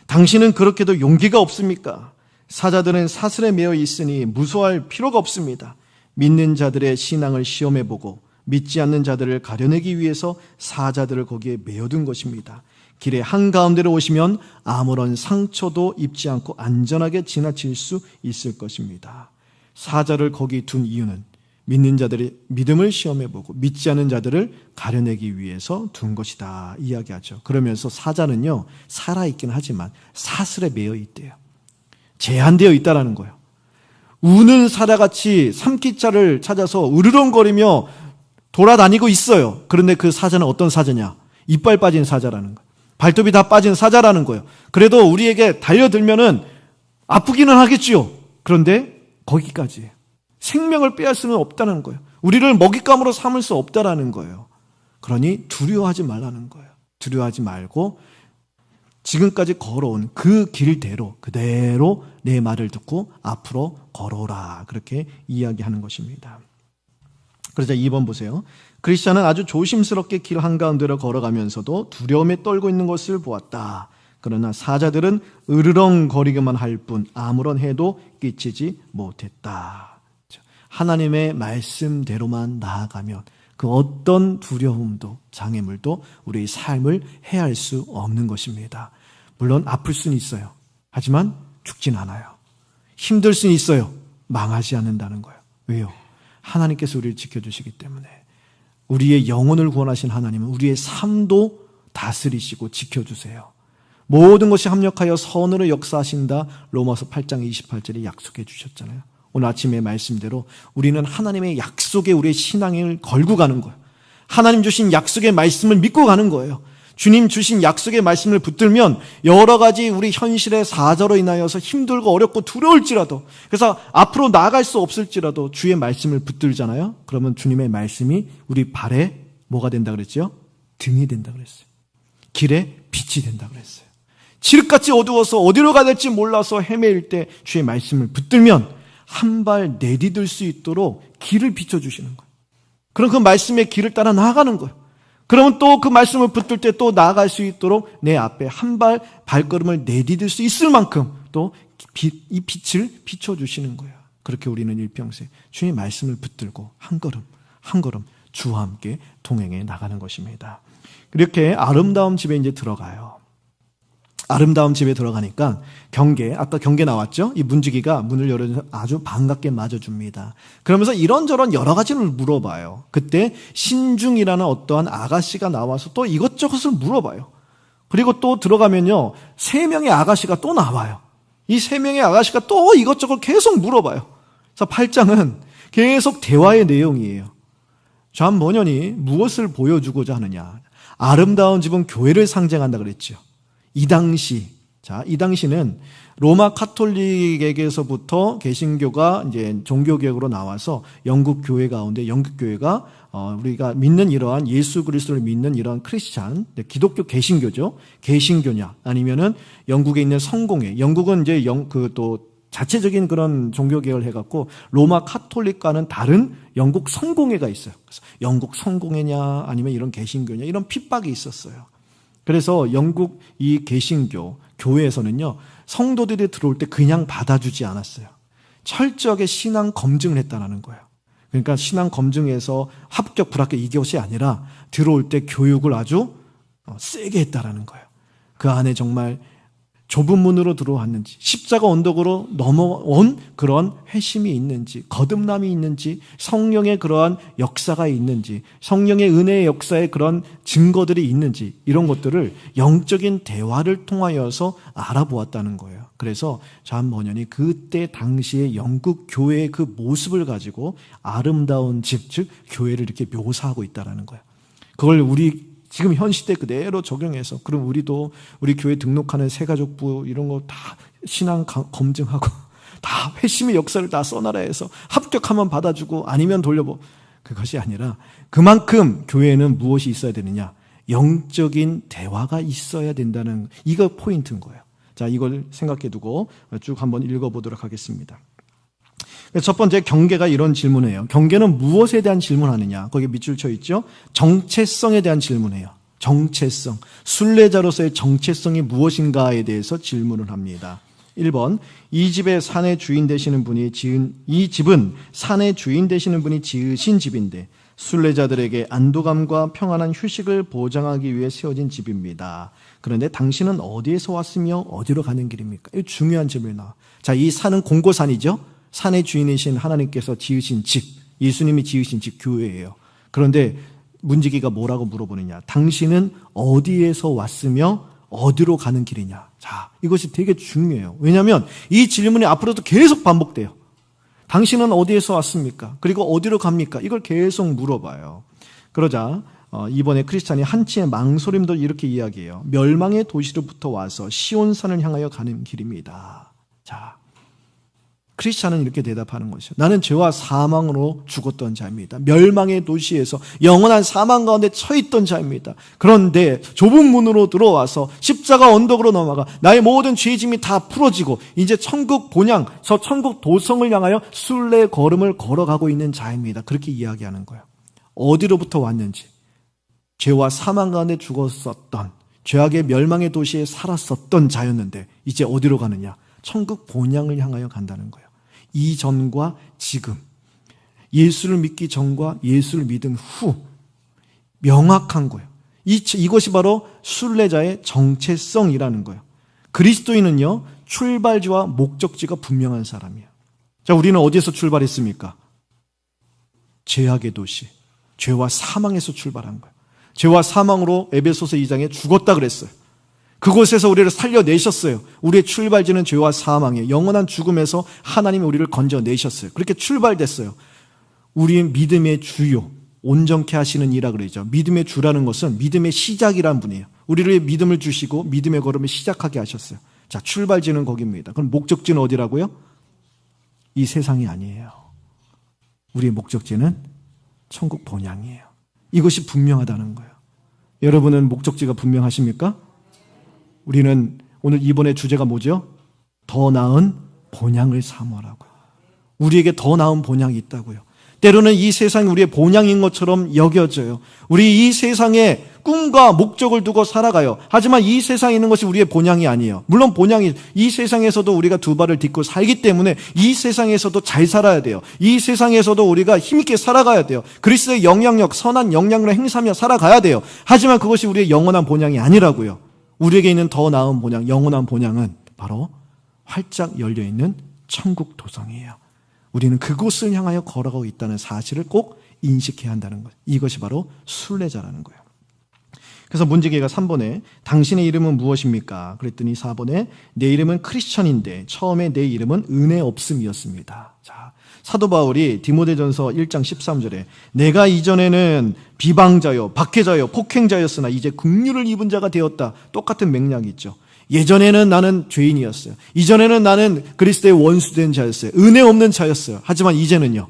당신은 그렇게도 용기가 없습니까? 사자들은 사슬에 매어 있으니 무서워할 필요가 없습니다. 믿는 자들의 신앙을 시험해보고 믿지 않는 자들을 가려내기 위해서 사자들을 거기에 메어둔 것입니다. 길의 한가운데로 오시면 아무런 상처도 입지 않고 안전하게 지나칠 수 있을 것입니다. 사자를 거기 둔 이유는 믿는 자들의 믿음을 시험해보고 믿지 않는 자들을 가려내기 위해서 둔 것이다 이야기하죠. 그러면서 사자는요, 살아있긴 하지만 사슬에 매어 있대요. 제한되어 있다라는 거예요. 우는 사자같이 삼키자를 찾아서 으르렁거리며 돌아다니고 있어요. 그런데 그 사자는 어떤 사자냐? 이빨 빠진 사자라는 거예요. 발톱이 다 빠진 사자라는 거예요. 그래도 우리에게 달려들면은 아프기는 하겠지요. 그런데 거기까지예요. 생명을 빼앗을 수는 없다는 거예요. 우리를 먹잇감으로 삼을 수 없다라는 거예요. 그러니 두려워하지 말라는 거예요. 두려워하지 말고 지금까지 걸어온 그 길대로 그대로 내 말을 듣고 앞으로 걸어오라. 그렇게 이야기하는 것입니다. 그러자 2번 보세요. 크리스찬은 아주 조심스럽게 길 한가운데로 걸어가면서도 두려움에 떨고 있는 것을 보았다. 그러나 사자들은 으르렁거리기만 할 뿐 아무런 해도 끼치지 못했다. 하나님의 말씀대로만 나아가면 그 어떤 두려움도 장애물도 우리의 삶을 해할 수 없는 것입니다. 물론 아플 수는 있어요. 하지만 죽진 않아요. 힘들 수는 있어요. 망하지 않는다는 거예요. 왜요? 하나님께서 우리를 지켜주시기 때문에. 우리의 영혼을 구원하신 하나님은 우리의 삶도 다스리시고 지켜주세요. 모든 것이 합력하여 선으로 역사하신다. 로마서 8장 28절에 약속해 주셨잖아요. 오늘 아침의 말씀대로 우리는 하나님의 약속에 우리의 신앙을 걸고 가는 거예요. 하나님 주신 약속의 말씀을 믿고 가는 거예요. 주님 주신 약속의 말씀을 붙들면 여러 가지 우리 현실의 사자로 인하여서 힘들고 어렵고 두려울지라도, 그래서 앞으로 나아갈 수 없을지라도 주의 말씀을 붙들잖아요. 그러면 주님의 말씀이 우리 발에 뭐가 된다 그랬죠? 등이 된다 그랬어요. 길에 빛이 된다 그랬어요. 칠흑같이 어두워서 어디로 가야 될지 몰라서 헤매일 때 주의 말씀을 붙들면 한 발 내디딜 수 있도록 길을 비춰주시는 거예요. 그럼 그 말씀의 길을 따라 나아가는 거예요. 그러면 또 그 말씀을 붙들 때 또 나아갈 수 있도록 내 앞에 한 발 발걸음을 내디딜 수 있을 만큼 또 이 빛을 비춰주시는 거예요. 그렇게 우리는 일평생 주의 말씀을 붙들고 한 걸음 한 걸음 주와 함께 동행해 나가는 것입니다. 이렇게 아름다운 집에 이제 들어가요. 아름다운 집에 들어가니까 아까 경계 나왔죠? 이 문지기가 문을 열어서 아주 반갑게 맞아줍니다. 그러면서 이런저런 여러 가지를 물어봐요. 그때 신중이라는 어떠한 아가씨가 나와서 또 이것저것을 물어봐요. 그리고 또 들어가면요, 3명의 아가씨가 또 나와요. 이 3명의 아가씨가 또 이것저것 계속 물어봐요. 그래서 8장은 계속 대화의 내용이에요. 잠 번연이 무엇을 보여주고자 하느냐? 아름다운 집은 교회를 상징한다 그랬죠. 이 당시는 로마 카톨릭에게서부터 개신교가 이제 종교개혁으로 나와서 영국 교회 가운데 영국 교회가 우리가 믿는 이러한 예수 그리스도를 믿는 이러한 크리스찬, 기독교 개신교죠. 개신교냐 아니면은 영국에 있는 성공회. 영국은 이제 또 자체적인 그런 종교개혁을 해갖고 로마 카톨릭과는 다른 영국 성공회가 있어요. 그래서 영국 성공회냐 아니면 이런 개신교냐 이런 핍박이 있었어요. 그래서 영국 이 개신교 교회에서는요, 성도들이 들어올 때 그냥 받아주지 않았어요. 철저하게 신앙 검증을 했다는 거예요. 그러니까 신앙 검증에서 합격 불합격 이것이 아니라 들어올 때 교육을 아주 세게 했다는 거예요. 그 안에 정말 좁은 문으로 들어왔는지, 십자가 언덕으로 넘어온 그런 회심이 있는지, 거듭남이 있는지, 성령의 그러한 역사가 있는지, 성령의 은혜의 역사의 그런 증거들이 있는지, 이런 것들을 영적인 대화를 통하여서 알아보았다는 거예요. 그래서 존 번연이 그때 당시에 영국 교회의 그 모습을 가지고 아름다운 집, 즉 교회를 이렇게 묘사하고 있다는 거예요. 그걸 우리 지금 현 시대 그대로 적용해서, 그럼 우리도 우리 교회 등록하는 새가족부 이런 거 다 신앙 검증하고 다 회심의 역사를 다 써놔라 해서 합격하면 받아주고 아니면 돌려보, 그것이 아니라 그만큼 교회에는 무엇이 있어야 되느냐, 영적인 대화가 있어야 된다는, 이거 포인트인 거예요. 자, 이걸 생각해 두고 쭉 한번 읽어보도록 하겠습니다. 첫 번째, 경계가 이런 질문을 해요. 경계는 무엇에 대한 질문하느냐? 거기에 밑줄 쳐 있죠? 정체성에 대한 질문해요. 정체성. 순례자로서의 정체성이 무엇인가에 대해서 질문을 합니다. 1번, 이 집의 산의 주인 되시는 분이 지은, 이 집은 산의 주인 되시는 분이 지으신 집인데 순례자들에게 안도감과 평안한 휴식을 보장하기 위해 세워진 집입니다. 그런데 당신은 어디에서 왔으며 어디로 가는 길입니까? 이 중요한 질문이 나와. 자, 이 산은 공고산이죠? 산의 주인이신 하나님께서 지으신 집, 예수님이 지으신 집 교회예요. 그런데 문지기가 뭐라고 물어보느냐? 당신은 어디에서 왔으며 어디로 가는 길이냐? 자, 이것이 되게 중요해요. 왜냐하면 이 질문이 앞으로도 계속 반복돼요. 당신은 어디에서 왔습니까? 그리고 어디로 갑니까? 이걸 계속 물어봐요. 그러자 이번에 크리스찬이 한치의 망설임도 이렇게 이야기해요. 멸망의 도시로부터 와서 시온산을 향하여 가는 길입니다. 자, 크리스찬은 이렇게 대답하는 것이죠. 나는 죄와 사망으로 죽었던 자입니다. 멸망의 도시에서 영원한 사망 가운데 처했던 자입니다. 그런데 좁은 문으로 들어와서 십자가 언덕으로 넘어가 나의 모든 죄짐이 다 풀어지고 이제 천국 본향, 저 천국 도성을 향하여 순례 걸음을 걸어가고 있는 자입니다. 그렇게 이야기하는 거예요. 어디로부터 왔는지, 죄와 사망 가운데 죽었었던, 죄악의 멸망의 도시에 살았었던 자였는데 이제 어디로 가느냐? 천국 본향을 향하여 간다는 거예요. 이전과 지금, 예수를 믿기 전과 예수를 믿은 후, 명확한 거예요. 이것이 바로 순례자의 정체성이라는 거예요. 그리스도인은요, 출발지와 목적지가 분명한 사람이에요. 자, 우리는 어디에서 출발했습니까? 죄악의 도시, 죄와 사망에서 출발한 거예요. 죄와 사망으로 에베소서 2장에 죽었다 그랬어요. 그곳에서 우리를 살려내셨어요. 우리의 출발지는 죄와 사망이에요. 영원한 죽음에서 하나님이 우리를 건져내셨어요. 그렇게 출발됐어요. 우리의 믿음의 주요, 온전케 하시는 이라 그러죠. 믿음의 주라는 것은 믿음의 시작이라는 분이에요. 우리를 믿음을 주시고 믿음의 걸음을 시작하게 하셨어요. 자, 출발지는 거기입니다. 그럼 목적지는 어디라고요? 이 세상이 아니에요. 우리의 목적지는 천국 본향이에요. 이것이 분명하다는 거예요. 여러분은 목적지가 분명하십니까? 우리는 오늘 이번에 주제가 뭐죠? 더 나은 본향을 사모하라고. 우리에게 더 나은 본향이 있다고요. 때로는 이 세상이 우리의 본향인 것처럼 여겨져요. 우리 이 세상에 꿈과 목적을 두고 살아가요. 하지만 이 세상에 있는 것이 우리의 본향이 아니에요. 물론 본향이, 이 세상에서도 우리가 두 발을 딛고 살기 때문에 이 세상에서도 잘 살아야 돼요. 이 세상에서도 우리가 힘있게 살아가야 돼요. 그리스도의 영향력, 선한 영향력을 행사하며 살아가야 돼요. 하지만 그것이 우리의 영원한 본향이 아니라고요. 우리에게 있는 더 나은 본향, 영원한 본향은 바로 활짝 열려있는 천국 도성이에요. 우리는 그곳을 향하여 걸어가고 있다는 사실을 꼭 인식해야 한다는 것. 이것이 바로 순례자라는 거예요. 그래서 문지기가 3번에 당신의 이름은 무엇입니까? 그랬더니 4번에 내 이름은 크리스천인데 처음에 내 이름은 은혜 없음이었습니다. 자, 사도 바울이 디모데전서 1장 13절에 내가 이전에는 비방자요, 박해자요, 폭행자였으나 이제 긍휼을 입은 자가 되었다. 똑같은 맥락이 있죠. 예전에는 나는 죄인이었어요. 이전에는 나는 그리스도의 원수된 자였어요. 은혜 없는 자였어요. 하지만 이제는요,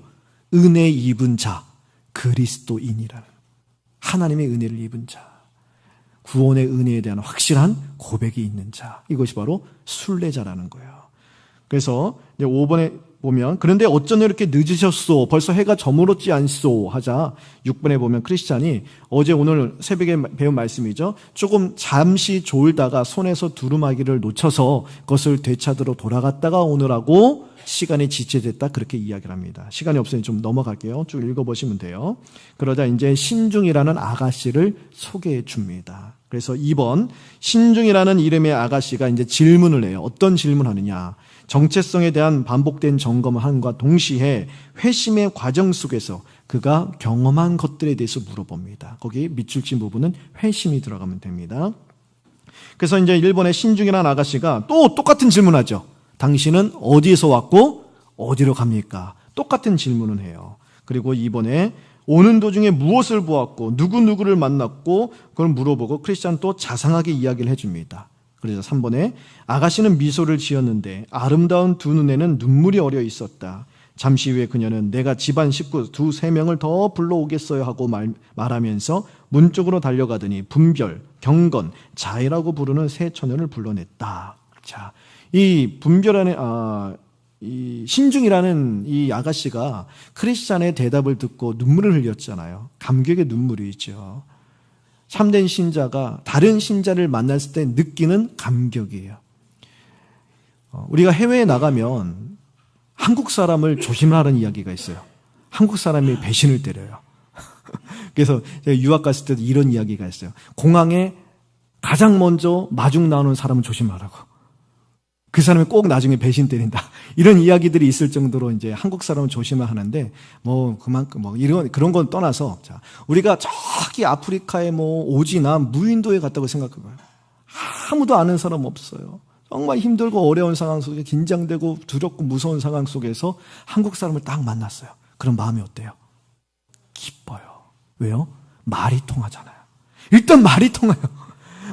은혜 입은 자, 그리스도인이라는, 하나님의 은혜를 입은 자, 구원의 은혜에 대한 확실한 고백이 있는 자, 이것이 바로 순례자라는 거예요. 그래서 이제 5번에 보면 그런데 어쩌면 이렇게 늦으셨소 벌써 해가 저물었지 않소 하자 6번에 보면 크리스찬이 어제 오늘 새벽에 배운 말씀이죠. 조금 잠시 졸다가 손에서 두루마기를 놓쳐서 그것을 되찾으러 돌아갔다가 오느라고 시간이 지체됐다 그렇게 이야기를 합니다. 시간이 없으니 좀 넘어갈게요. 쭉 읽어보시면 돼요. 그러자 이제 신중이라는 아가씨를 소개해 줍니다. 그래서 2번 신중이라는 이름의 아가씨가 이제 질문을 해요. 어떤 질문하느냐? 정체성에 대한 반복된 점검을 함과 동시에 회심의 과정 속에서 그가 경험한 것들에 대해서 물어봅니다. 거기 밑줄 친 부분은 회심이 들어가면 됩니다. 그래서 이제 1번의 신중이라는 아가씨가 또 똑같은 질문하죠. 당신은 어디에서 왔고 어디로 갑니까? 똑같은 질문을 해요. 그리고 2번에 오는 도중에 무엇을 보았고 누구누구를 만났고 그걸 물어보고 크리스찬 또 자상하게 이야기를 해줍니다. 그래서 3번에 아가씨는 미소를 지었는데 아름다운 두 눈에는 눈물이 어려 있었다. 잠시 후에 그녀는 내가 집안 식구 2-3명을 더 불러오겠어요 하고 말하면서 문 쪽으로 달려가더니 분별, 경건, 자애라고 부르는 세 처녀를 불러냈다. 자, 이 분별하는 이 신중이라는 이 아가씨가 크리스찬의 대답을 듣고 눈물을 흘렸잖아요. 감격의 눈물이죠. 참된 신자가 다른 신자를 만났을 때 느끼는 감격이에요. 우리가 해외에 나가면 한국 사람을 조심하라는 이야기가 있어요. 한국 사람이 배신을 때려요. 그래서 제가 유학 갔을 때도 이런 이야기가 있어요. 공항에 가장 먼저 마중 나오는 사람은 조심하라고. 그 사람이 꼭 나중에 배신 때린다. 이런 이야기들이 있을 정도로 이제 한국 사람은 조심을 하는데, 그만큼, 그런 건 떠나서, 자, 우리가 저기 아프리카에 오지나 무인도에 갔다고 생각해봐요. 아무도 아는 사람 없어요. 정말 힘들고 어려운 상황 속에 긴장되고 두렵고 무서운 상황 속에서 한국 사람을 딱 만났어요. 그럼 마음이 어때요? 기뻐요. 왜요? 말이 통하잖아요. 일단 말이 통해요.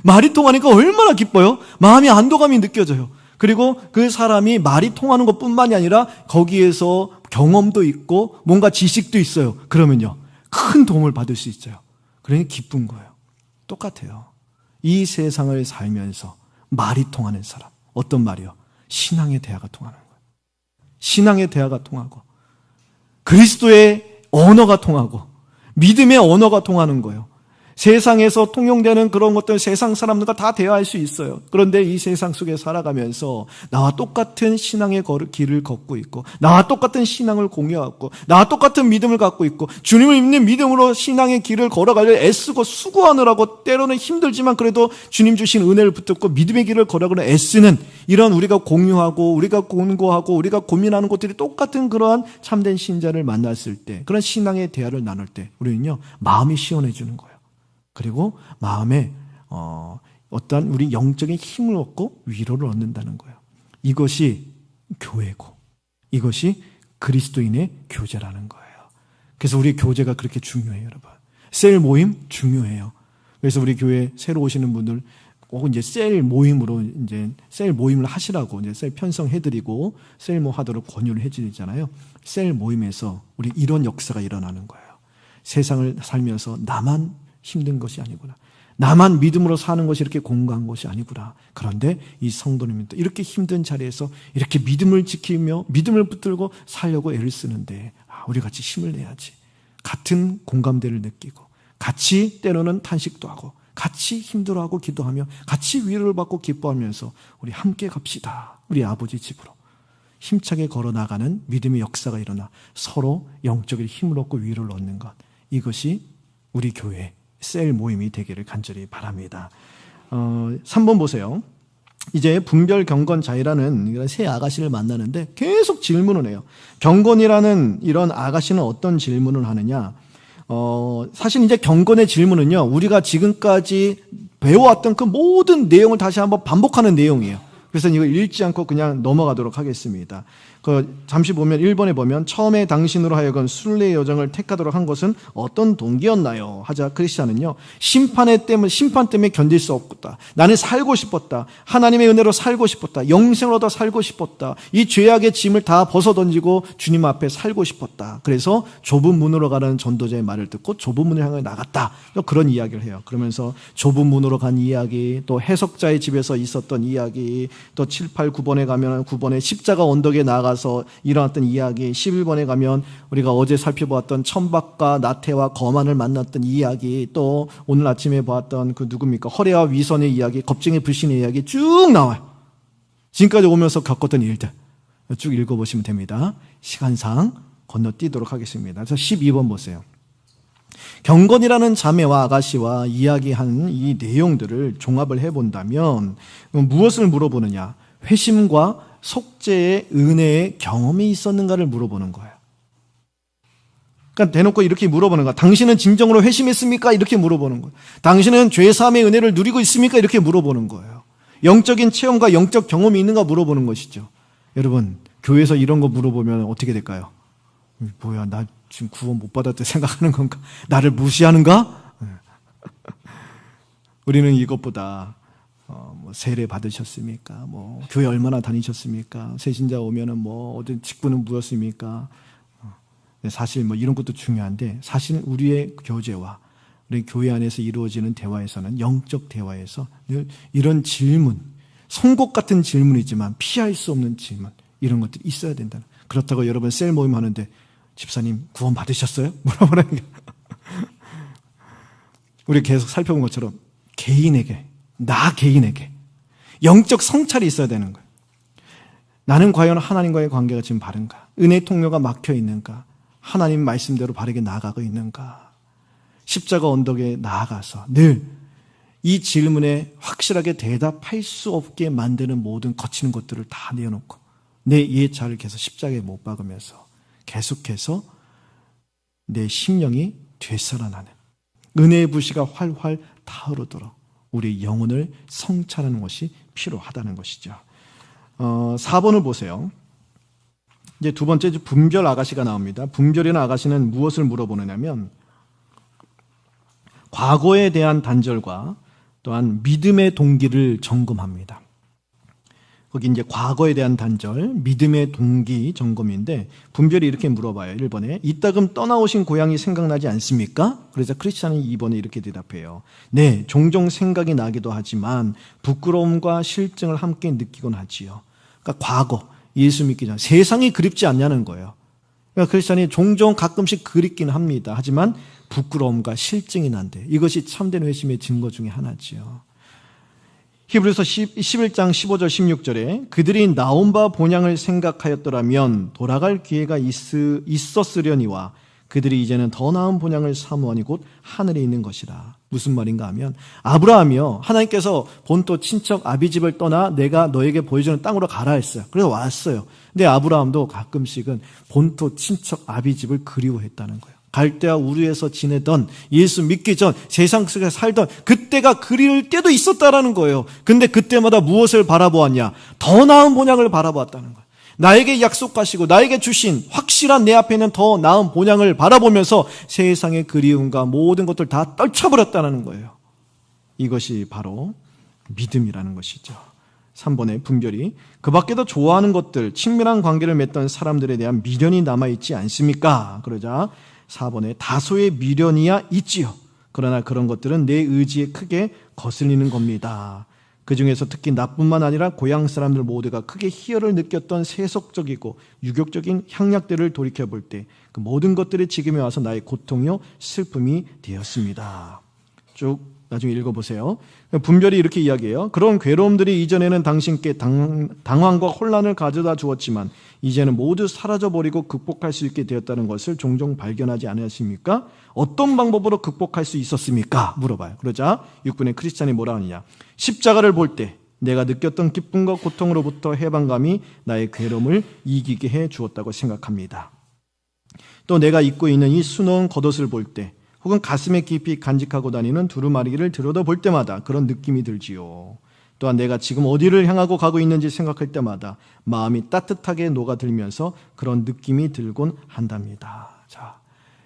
말이 통하니까 얼마나 기뻐요? 마음이 안도감이 느껴져요. 그리고 그 사람이 말이 통하는 것뿐만이 아니라 거기에서 경험도 있고 뭔가 지식도 있어요. 그러면요, 큰 도움을 받을 수 있어요. 그러니 기쁜 거예요. 똑같아요. 이 세상을 살면서 말이 통하는 사람. 어떤 말이요? 신앙의 대화가 통하는 거예요. 신앙의 대화가 통하고 그리스도의 언어가 통하고 믿음의 언어가 통하는 거예요. 세상에서 통용되는 그런 것들 세상 사람들과 다 대화할 수 있어요. 그런데 이 세상 속에 살아가면서 나와 똑같은 신앙의 길을 걷고 있고 나와 똑같은 신앙을 공유하고 나와 똑같은 믿음을 갖고 있고 주님을 믿는 믿음으로 신앙의 길을 걸어가려 애쓰고 수고하느라고 때로는 힘들지만 그래도 주님 주신 은혜를 붙잡고 믿음의 길을 걸어가려 애쓰는 이런 우리가 공유하고 우리가 공고하고 우리가 고민하는 것들이 똑같은 그러한 참된 신자를 만났을 때 그런 신앙의 대화를 나눌 때 우리는요 마음이 시원해지는 거예요. 그리고 마음에 어떠한 우리 영적인 힘을 얻고 위로를 얻는다는 거예요. 이것이 교회고 이것이 그리스도인의 교제라는 거예요. 그래서 우리 교제가 그렇게 중요해요, 여러분. 셀 모임 중요해요. 그래서 우리 교회 새로 오시는 분들 꼭 이제 셀 모임으로 이제 셀 모임을 하시라고 이제 셀 편성해드리고 셀 모 하도록 권유를 해드리잖아요. 셀 모임에서 우리 이런 역사가 일어나는 거예요. 세상을 살면서 나만 힘든 것이 아니구나. 나만 믿음으로 사는 것이 이렇게 공고한 것이 아니구나. 그런데 이 성도님들 이렇게 힘든 자리에서 이렇게 믿음을 지키며 믿음을 붙들고 살려고 애를 쓰는데 우리 같이 힘을 내야지. 같은 공감대를 느끼고 같이 때로는 탄식도 하고 같이 힘들어하고 기도하며 같이 위로를 받고 기뻐하면서 우리 함께 갑시다. 우리 아버지 집으로. 힘차게 걸어나가는 믿음의 역사가 일어나 서로 영적인 힘을 얻고 위로를 얻는 것. 이것이 우리 교회 셀 모임이 되기를 간절히 바랍니다. 3번 보세요. 이제 분별, 경건, 자애라는 이런 세 아가씨를 만나는데 계속 질문을 해요. 경건이라는 이런 아가씨는 어떤 질문을 하느냐? 사실 이제 경건의 질문은요, 우리가 지금까지 배워왔던 그 모든 내용을 다시 한번 반복하는 내용이에요. 그래서 이걸 읽지 않고 그냥 넘어가도록 하겠습니다. 잠시 보면 1번에 보면 처음에 당신으로 하여금 순례의 여정을 택하도록 한 것은 어떤 동기였나요? 하자 크리스찬은요, 심판 때문에 견딜 수 없다. 나는 살고 싶었다. 하나님의 은혜로 살고 싶었다. 영생을 얻어 살고 싶었다. 이 죄악의 짐을 다 벗어던지고 주님 앞에 살고 싶었다. 그래서 좁은 문으로 가는 전도자의 말을 듣고 좁은 문을 향해 나갔다. 그런 이야기를 해요. 그러면서 좁은 문으로 간 이야기, 또 해석자의 집에서 있었던 이야기, 또 7, 8, 9번에 가면 9번에 십자가 언덕에 나가서 일어났던 이야기, 11번에 가면 우리가 어제 살펴보았던 천박과 나태와 거만을 만났던 이야기, 또 오늘 아침에 보았던 그 누굽니까? 허례와 위선의 이야기, 겁쟁이 불신의 이야기 쭉 나와요. 지금까지 오면서 겪었던 일들 쭉 읽어보시면 됩니다. 시간상 건너뛰도록 하겠습니다. 그래서 12번 보세요. 경건이라는 자매와 아가씨와 이야기한 이 내용들을 종합을 해본다면 무엇을 물어보느냐? 회심과 속죄의 은혜의 경험이 있었는가를 물어보는 거예요. 그러니까 대놓고 이렇게 물어보는 거야. 당신은 진정으로 회심했습니까? 이렇게 물어보는 거예요. 당신은 죄사함의 은혜를 누리고 있습니까? 이렇게 물어보는 거예요. 영적인 체험과 영적 경험이 있는가 물어보는 것이죠. 여러분, 교회에서 이런 거 물어보면 어떻게 될까요? 뭐야, 나 지금 구원 못 받았다 생각하는 건가? 나를 무시하는가? 우리는 이것보다 세례 받으셨습니까? 교회 얼마나 다니셨습니까? 새신자 오면은 어떤 직분은 무엇입니까? 사실 이런 것도 중요한데, 사실 우리의 교제와 우리 교회 안에서 이루어지는 대화에서는, 영적 대화에서 늘 이런 질문, 송곳 같은 질문이지만 피할 수 없는 질문, 이런 것들이 있어야 된다. 그렇다고 여러분 셀 모임 하는데 집사님 구원 받으셨어요? 물어보라는 게. 우리 계속 살펴본 것처럼 개인에게, 나 개인에게 영적 성찰이 있어야 되는 거예요. 나는 과연 하나님과의 관계가 지금 바른가? 은혜의 통로가 막혀 있는가? 하나님 말씀대로 바르게 나아가고 있는가? 십자가 언덕에 나아가서 늘 이 질문에 확실하게 대답할 수 없게 만드는 모든 거치는 것들을 다 내어놓고 내 이해차를 계속 십자가에 못 박으면서 계속해서 내 심령이 되살아나는 은혜의 불씨가 활활 타오르도록 우리 영혼을 성찰하는 것이 필요하다는 것이죠. 4번을 보세요. 이제 두 번째 분별 아가씨가 나옵니다. 분별이나 아가씨는 무엇을 물어보느냐면 과거에 대한 단절과 또한 믿음의 동기를 점검합니다. 거기 이제 과거에 대한 단절, 믿음의 동기 점검인데 분별이 이렇게 물어봐요. 1번에 이따금 떠나오신 고향이 생각나지 않습니까? 그래서 크리스찬은 2번에 이렇게 대답해요. 네, 종종 생각이 나기도 하지만 부끄러움과 실증을 함께 느끼곤 하지요. 그러니까 과거, 예수 믿기 전 세상이 그립지 않냐는 거예요. 그러니까 크리스찬이 종종 가끔씩 그립긴 합니다. 하지만 부끄러움과 실증이 난대. 이것이 참된 회심의 증거 중에 하나지요. 히브리서 11장 15절 16절에 그들이 나온 바 본향을 생각하였더라면 돌아갈 기회가 있었으려니와 그들이 이제는 더 나은 본향을 사모하니 곧 하늘에 있는 것이라. 무슨 말인가 하면 아브라함이요, 하나님께서 본토 친척 아비집을 떠나 내가 너에게 보여주는 땅으로 가라 했어요. 그래서 왔어요. 근데 아브라함도 가끔씩은 본토 친척 아비집을 그리워했다는 거예요. 갈대와 우르에서 지내던, 예수 믿기 전 세상 속에 살던 그때가 그리울 때도 있었다라는 거예요. 근데 그때마다 무엇을 바라보았냐? 더 나은 본향을 바라보았다는 거예요. 나에게 약속하시고 나에게 주신 확실한 내 앞에 있는 더 나은 본향을 바라보면서 세상의 그리움과 모든 것들 다 떨쳐버렸다는 거예요. 이것이 바로 믿음이라는 것이죠. 3번의 분별이 그 밖에도 좋아하는 것들, 친밀한 관계를 맺던 사람들에 대한 미련이 남아있지 않습니까? 그러자 4번에 다소의 미련이야 있지요. 그러나 그런 것들은 내 의지에 크게 거슬리는 겁니다. 그 중에서 특히 나뿐만 아니라 고향 사람들 모두가 크게 희열을 느꼈던 세속적이고 유격적인 향락들을 돌이켜볼 때 그 모든 것들이 지금에 와서 나의 고통이요 슬픔이 되었습니다. 쭉 나중에 읽어보세요. 분별이 이렇게 이야기해요. 그런 괴로움들이 이전에는 당신께 당황과 혼란을 가져다 주었지만 이제는 모두 사라져버리고 극복할 수 있게 되었다는 것을 종종 발견하지 않으십니까? 어떤 방법으로 극복할 수 있었습니까? 물어봐요. 그러자 6분의 크리스찬이 뭐라 하느냐? 십자가를 볼 때 내가 느꼈던 기쁨과 고통으로부터 해방감이 나의 괴로움을 이기게 해 주었다고 생각합니다. 또 내가 입고 있는 이 수놓은 겉옷을 볼 때 혹은 가슴에 깊이 간직하고 다니는 두루마리를 들여다볼 때마다 그런 느낌이 들지요. 또한 내가 지금 어디를 향하고 가고 있는지 생각할 때마다 마음이 따뜻하게 녹아들면서 그런 느낌이 들곤 한답니다. 자,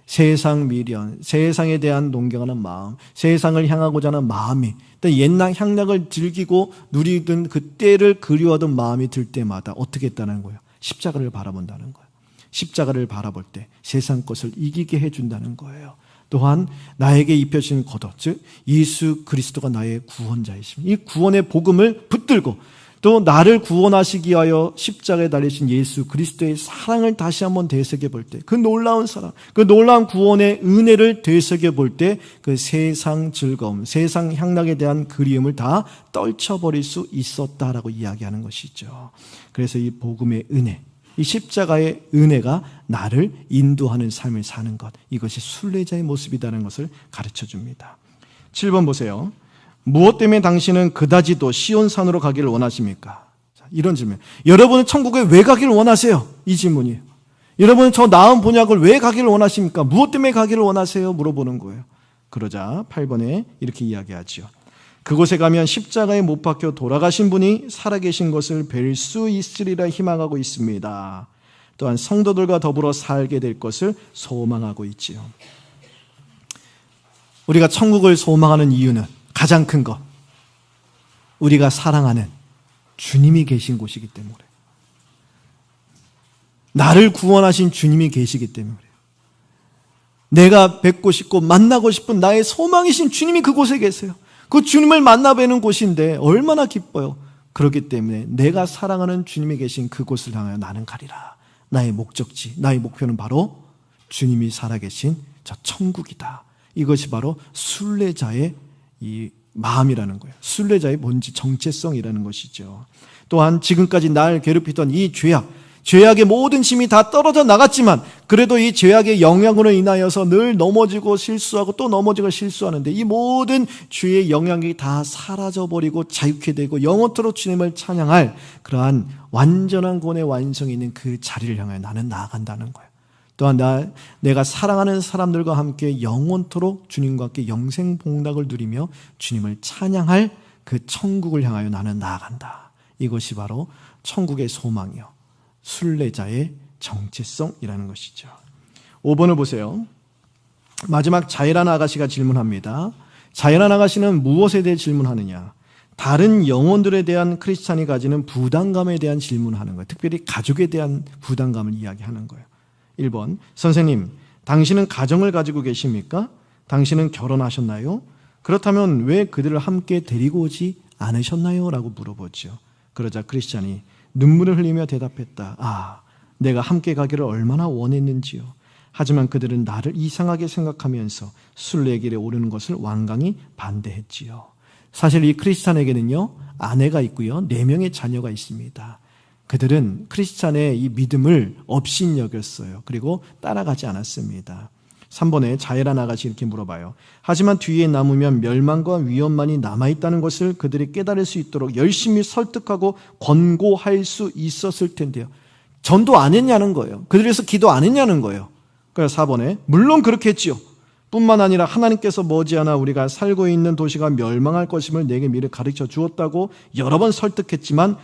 세상 미련, 세상에 대한 동경하는 마음, 세상을 향하고자 하는 마음이 옛날 향락을 즐기고 누리던 그때를 그리워하던 마음이 들 때마다 어떻게 했다는 거예요? 십자가를 바라본다는 거예요. 십자가를 바라볼 때 세상 것을 이기게 해준다는 거예요. 또한 나에게 입혀진 겉옷, 즉 예수 그리스도가 나의 구원자이십니다. 이 구원의 복음을 붙들고 또 나를 구원하시기 위하여 십자가에 달리신 예수 그리스도의 사랑을 다시 한번 되새겨 볼 때, 그 놀라운 사랑, 그 놀라운 구원의 은혜를 되새겨 볼 때 그 세상 즐거움, 세상 향락에 대한 그리움을 다 떨쳐버릴 수 있었다라고 이야기하는 것이죠. 그래서 이 복음의 은혜, 이 십자가의 은혜가 나를 인도하는 삶을 사는 것, 이것이 순례자의 모습이라는 것을 가르쳐줍니다. 7번 보세요. 무엇 때문에 당신은 그다지도 시온산으로 가기를 원하십니까? 자, 이런 질문. 여러분은 천국에 왜 가기를 원하세요? 이 질문이에요. 여러분은 저 나은 본향을 왜 가기를 원하십니까? 무엇 때문에 가기를 원하세요? 물어보는 거예요. 그러자 8번에 이렇게 이야기하지요. 그곳에 가면 십자가에 못 박혀 돌아가신 분이 살아계신 것을 뵐 수 있으리라 희망하고 있습니다. 또한 성도들과 더불어 살게 될 것을 소망하고 있지요. 우리가 천국을 소망하는 이유는 가장 큰 것, 우리가 사랑하는 주님이 계신 곳이기 때문에, 나를 구원하신 주님이 계시기 때문에, 내가 뵙고 싶고 만나고 싶은 나의 소망이신 주님이 그곳에 계세요. 그 주님을 만나 뵈는 곳인데 얼마나 기뻐요. 그렇기 때문에 내가 사랑하는 주님이 계신 그곳을 향하여 나는 가리라. 나의 목적지, 나의 목표는 바로 주님이 살아계신 저 천국이다. 이것이 바로 순례자의 이 마음이라는 거예요. 순례자의 본질, 정체성이라는 것이죠. 또한 지금까지 날 괴롭히던 이 죄악의 모든 힘이 다 떨어져 나갔지만 그래도 이 죄악의 영향으로 인하여서 늘 넘어지고 실수하고 또 넘어지고 실수하는데 이 모든 죄의 영향이 다 사라져버리고 자유케 되고 영원토록 주님을 찬양할 그러한 완전한 구원의 완성이 있는 그 자리를 향해 나는 나아간다는 거예요. 또한 내가 사랑하는 사람들과 함께 영원토록 주님과 함께 영생복락을 누리며 주님을 찬양할 그 천국을 향하여 나는 나아간다. 이것이 바로 천국의 소망이요, 순례자의 정체성이라는 것이죠. 5번을 보세요. 마지막 자이란 아가씨가 질문합니다. 자이란 아가씨는 무엇에 대해 질문하느냐? 다른 영혼들에 대한 크리스찬이 가지는 부담감에 대한 질문을 하는 거예요. 특별히 가족에 대한 부담감을 이야기하는 거예요. 1번, 선생님, 당신은 가정을 가지고 계십니까? 당신은 결혼하셨나요? 그렇다면 왜 그들을 함께 데리고 오지 않으셨나요? 라고 물어보죠. 그러자 크리스찬이 눈물을 흘리며 대답했다. 내가 함께 가기를 얼마나 원했는지요. 하지만 그들은 나를 이상하게 생각하면서 순례의 길에 오르는 것을 완강히 반대했지요. 사실 이 크리스찬에게는요, 아내가 있고요, 4명의 자녀가 있습니다. 그들은 크리스찬의 이 믿음을 업신여겼어요. 그리고 따라가지 않았습니다. 3번에 자이란 아가씨 이렇게 물어봐요. 하지만 뒤에 남으면 멸망과 위험만이 남아있다는 것을 그들이 깨달을 수 있도록 열심히 설득하고 권고할 수 있었을 텐데요. 전도 안 했냐는 거예요. 그들에서 기도 안 했냐는 거예요. 그래서 4번에 물론 그렇게 했지요. 뿐만 아니라 하나님께서 머지않아 우리가 살고 있는 도시가 멸망할 것임을 내게 미리 가르쳐 주었다고 여러 번 설득했지만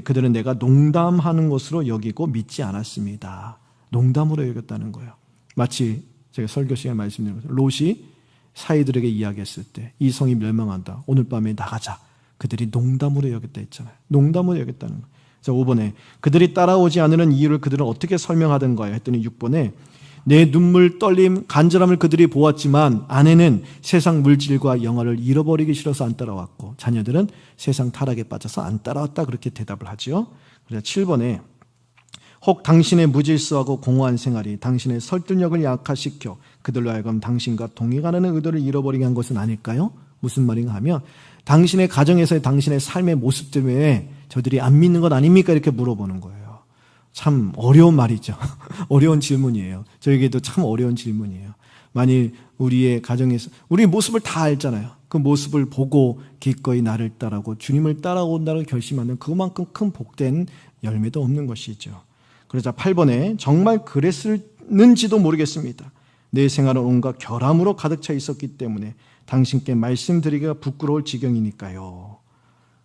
그들은 내가 농담하는 것으로 여기고 믿지 않았습니다. 농담으로 여겼다는 거예요. 마치 제가 설교 시간에 말씀드린 것처럼 롯이 사이들에게 이야기했을 때 이 성이 멸망한다. 오늘 밤에 나가자. 그들이 농담으로 여겼다 했잖아요. 농담으로 여겼다는 거예요. 자, 5번에 그들이 따라오지 않으는 이유를 그들은 어떻게 설명하던가요? 했더니 6번에 내 눈물, 떨림, 간절함을 그들이 보았지만 아내는 세상 물질과 영화를 잃어버리기 싫어서 안 따라왔고 자녀들은 세상 타락에 빠져서 안 따라왔다. 그렇게 대답을 하죠. 그래서 7번에 혹 당신의 무질서하고 공허한 생활이 당신의 설득력을 약화시켜 그들로 하여금 당신과 동행하는 의도를 잃어버리게 한 것은 아닐까요? 무슨 말인가 하면 당신의 가정에서의 당신의 삶의 모습 때문에 저들이 안 믿는 것 아닙니까? 이렇게 물어보는 거예요. 참 어려운 말이죠. 어려운 질문이에요. 저에게도 참 어려운 질문이에요. 만일 우리의 가정에서 우리 모습을 다 알잖아요. 그 모습을 보고 기꺼이 나를 따라오고 주님을 따라온다고 결심하는 그만큼 큰 복된 열매도 없는 것이죠. 그러자 8번에 정말 그랬는지도 모르겠습니다. 내 생활은 온갖 결함으로 가득 차 있었기 때문에 당신께 말씀드리기가 부끄러울 지경이니까요.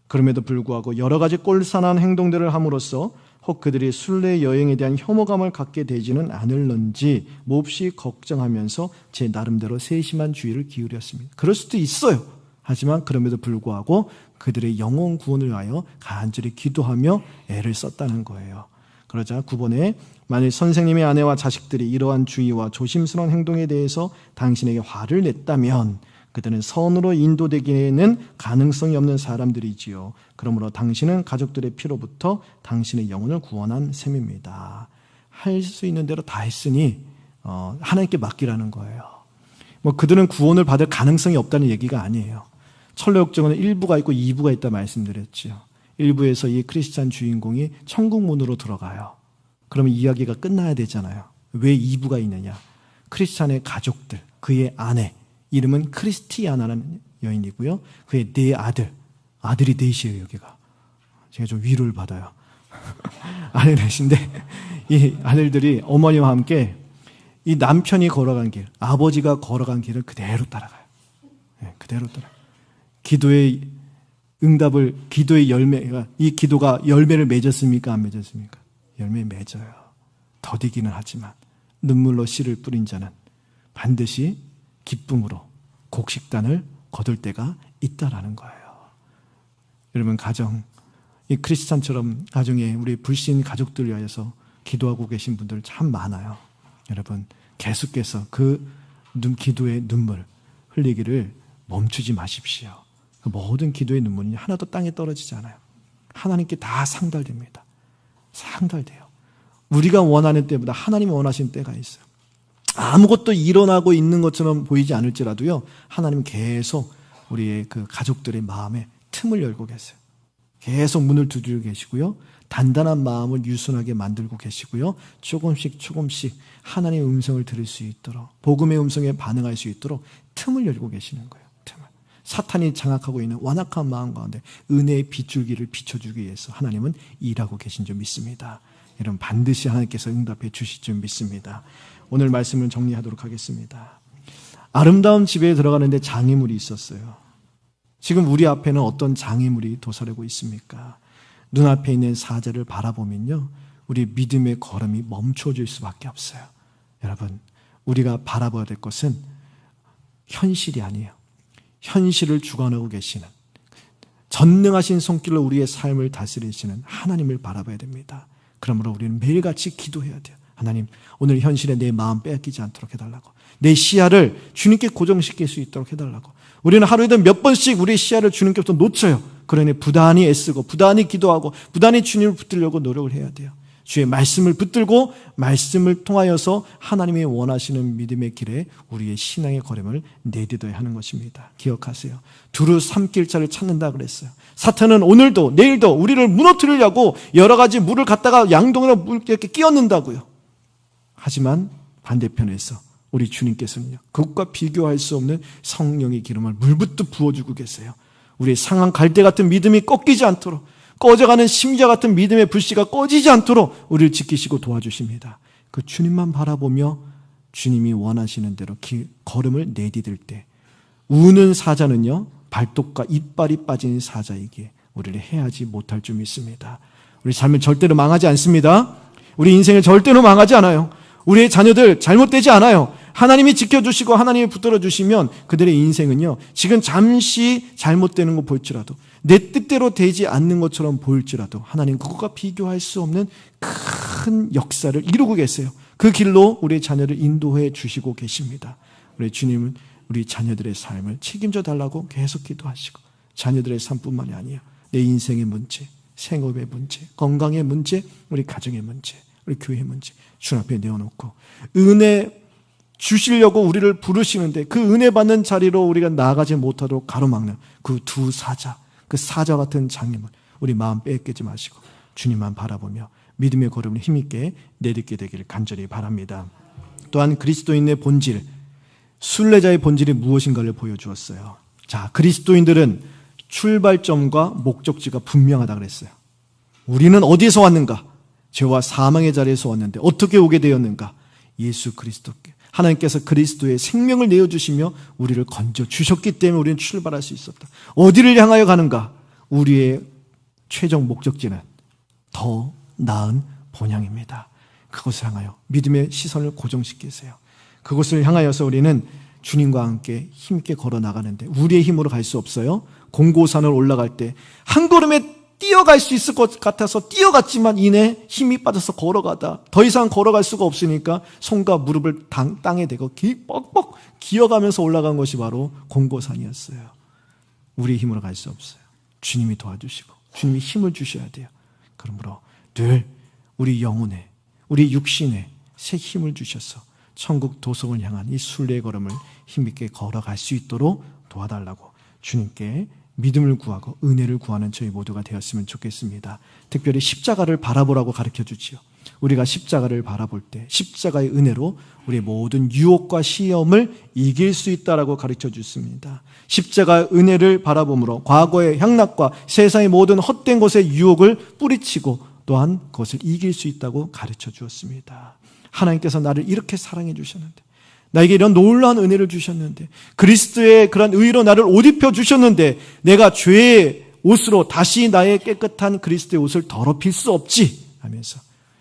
그럼에도 불구하고 여러 가지 꼴산한 행동들을 함으로써 혹 그들이 순례 여행에 대한 혐오감을 갖게 되지는 않을런지 몹시 걱정하면서 제 나름대로 세심한 주의를 기울였습니다. 그럴 수도 있어요. 하지만 그럼에도 불구하고 그들의 영혼 구원을 위하여 간절히 기도하며 애를 썼다는 거예요. 그러자 9번에 만일 선생님의 아내와 자식들이 이러한 주의와 조심스러운 행동에 대해서 당신에게 화를 냈다면 그들은 선으로 인도되기에는 가능성이 없는 사람들이지요. 그러므로 당신은 가족들의 피로부터 당신의 영혼을 구원한 셈입니다. 할 수 있는 대로 다 했으니 하나님께 맡기라는 거예요. 뭐 그들은 구원을 받을 가능성이 없다는 얘기가 아니에요. 천로역정은 1부가 있고 2부가 있다 말씀드렸죠. 1부에서 이 크리스찬 주인공이 천국 문으로 들어가요. 그러면 이야기가 끝나야 되잖아요. 왜 2부가 있느냐? 크리스찬의 가족들, 그의 아내, 이름은 크리스티아나라는 여인이고요. 그의 네 아들이 넷이에요. 여기가 제가 좀 위로를 받아요. 아들 넷인데 이 아들들이 어머니와 함께 이 남편이 걸어간 길, 아버지가 걸어간 길을 그대로 따라가요. 네, 그대로 따라. 기도의 응답을, 기도의 열매가, 이 기도가 열매를 맺었습니까? 안 맺었습니까? 열매 맺어요. 더디기는 하지만 눈물로 씨를 뿌린 자는 반드시 기쁨으로 곡식단을 거둘 때가 있다라는 거예요. 여러분, 가정, 이 크리스찬처럼 가정에 우리 불신 가족들 위하여서 기도하고 계신 분들 참 많아요. 여러분, 계속해서 그 기도의 눈물 흘리기를 멈추지 마십시오. 그 모든 기도의 눈물이 하나도 땅에 떨어지지 않아요. 하나님께 다 상달됩니다. 상달돼요. 우리가 원하는 때보다 하나님이 원하시는 때가 있어요. 아무것도 일어나고 있는 것처럼 보이지 않을지라도요, 하나님은 계속 우리의 그 가족들의 마음에 틈을 열고 계세요. 계속 문을 두드리고 계시고요, 단단한 마음을 유순하게 만들고 계시고요, 조금씩 하나님의 음성을 들을 수 있도록, 복음의 음성에 반응할 수 있도록 틈을 열고 계시는 거예요. 틈을. 사탄이 장악하고 있는 완악한 마음 가운데 은혜의 빗줄기를 비춰주기 위해서 하나님은 일하고 계신 줄 믿습니다. 여러분, 반드시 하나님께서 응답해 주실 줄 믿습니다. 오늘 말씀을 정리하도록 하겠습니다. 아름다운 집에 들어가는데 장애물이 있었어요. 지금 우리 앞에는 어떤 장애물이 도사리고 있습니까? 눈앞에 있는 사자를 바라보면요, 우리 믿음의 걸음이 멈춰질 수밖에 없어요. 여러분, 우리가 바라봐야 될 것은 현실이 아니에요. 현실을 주관하고 계시는, 전능하신 손길로 우리의 삶을 다스리시는 하나님을 바라봐야 됩니다. 그러므로 우리는 매일같이 기도해야 돼요. 하나님, 오늘 현실에 내 마음 빼앗기지 않도록 해달라고, 내 시야를 주님께 고정시킬 수 있도록 해달라고. 우리는 하루에도 몇 번씩 우리의 시야를 주님께부터 놓쳐요. 그러니 부단히 애쓰고 부단히 기도하고 부단히 주님을 붙들려고 노력을 해야 돼요. 주의 말씀을 붙들고 말씀을 통하여서 하나님이 원하시는 믿음의 길에 우리의 신앙의 걸음을 내딛어야 하는 것입니다. 기억하세요. 두루 삼킬자를 찾는다 그랬어요. 사탄은 오늘도 내일도 우리를 무너뜨리려고 여러 가지 물을 갖다가 양동이나 이렇게 끼얹는다고요. 하지만 반대편에서 우리 주님께서는요, 그것과 비교할 수 없는 성령의 기름을 물붓듯 부어주고 계세요. 우리의 상한 갈대 같은 믿음이 꺾이지 않도록, 꺼져가는 심지어 같은 믿음의 불씨가 꺼지지 않도록 우리를 지키시고 도와주십니다. 그 주님만 바라보며 주님이 원하시는 대로 걸음을 내디딜 때, 우는 사자는요, 발톱과 이빨이 빠진 사자이기에 우리를 해하지 못할 줄 믿습니다. 우리 삶은 절대로 망하지 않습니다. 우리 인생은 절대로 망하지 않아요. 우리의 자녀들 잘못되지 않아요. 하나님이 지켜주시고 하나님이 붙들어 주시면 그들의 인생은요, 지금 잠시 잘못되는 거 보일지라도, 내 뜻대로 되지 않는 것처럼 보일지라도 하나님 그것과 비교할 수 없는 큰 역사를 이루고 계세요. 그 길로 우리의 자녀를 인도해 주시고 계십니다. 우리 주님은 우리 자녀들의 삶을 책임져 달라고 계속 기도하시고, 자녀들의 삶뿐만이 아니에요, 내 인생의 문제, 생업의 문제, 건강의 문제, 우리 가정의 문제, 우리 교회의 문제 주 앞에 내어놓고 은혜 주시려고 우리를 부르시는데 그 은혜 받는 자리로 우리가 나아가지 못하도록 가로막는 그 두 사자, 그 사자 같은 장애물, 우리 마음 빼앗기지 마시고 주님만 바라보며 믿음의 걸음을 힘있게 내딛게 되기를 간절히 바랍니다. 또한 그리스도인의 본질, 순례자의 본질이 무엇인가를 보여주었어요. 자, 그리스도인들은 출발점과 목적지가 분명하다 그랬어요. 우리는 어디에서 왔는가? 죄와 사망의 자리에서 왔는데 어떻게 오게 되었는가? 예수 그리스도께, 하나님께서 그리스도의 생명을 내어주시며 우리를 건져주셨기 때문에 우리는 출발할 수 있었다. 어디를 향하여 가는가? 우리의 최종 목적지는 더 나은 본향입니다. 그것을 향하여 믿음의 시선을 고정시키세요. 그것을 향하여서 우리는 주님과 함께 힘있게 걸어 나가는데 우리의 힘으로 갈 수 없어요. 공고산을 올라갈 때 한 걸음에 뛰어갈 수 있을 것 같아서 뛰어갔지만 이내 힘이 빠져서 걸어가다 더 이상 걸어갈 수가 없으니까 손과 무릎을 땅에 대고 뻑뻑 기어가면서 올라간 것이 바로 공고산이었어요. 우리의 힘으로 갈 수 없어요. 주님이 도와주시고 주님이 힘을 주셔야 돼요. 그러므로 늘 우리 영혼에 우리 육신에 새 힘을 주셔서 천국 도성을 향한 이 순례의 걸음을 힘있게 걸어갈 수 있도록 도와달라고 주님께 믿음을 구하고 은혜를 구하는 저희 모두가 되었으면 좋겠습니다. 특별히 십자가를 바라보라고 가르쳐주지요. 우리가 십자가를 바라볼 때 십자가의 은혜로 우리 모든 유혹과 시험을 이길 수 있다라고 가르쳐주습니다. 십자가의 은혜를 바라봄으로 과거의 향락과 세상의 모든 헛된 것의 유혹을 뿌리치고 또한 그것을 이길 수 있다고 가르쳐주었습니다. 하나님께서 나를 이렇게 사랑해 주셨는데 나에게 이런 놀라운 은혜를 주셨는데 그리스도의 그런 의로 나를 옷 입혀 주셨는데 내가 죄의 옷으로 다시 나의 깨끗한 그리스도의 옷을 더럽힐 수 없지 하면서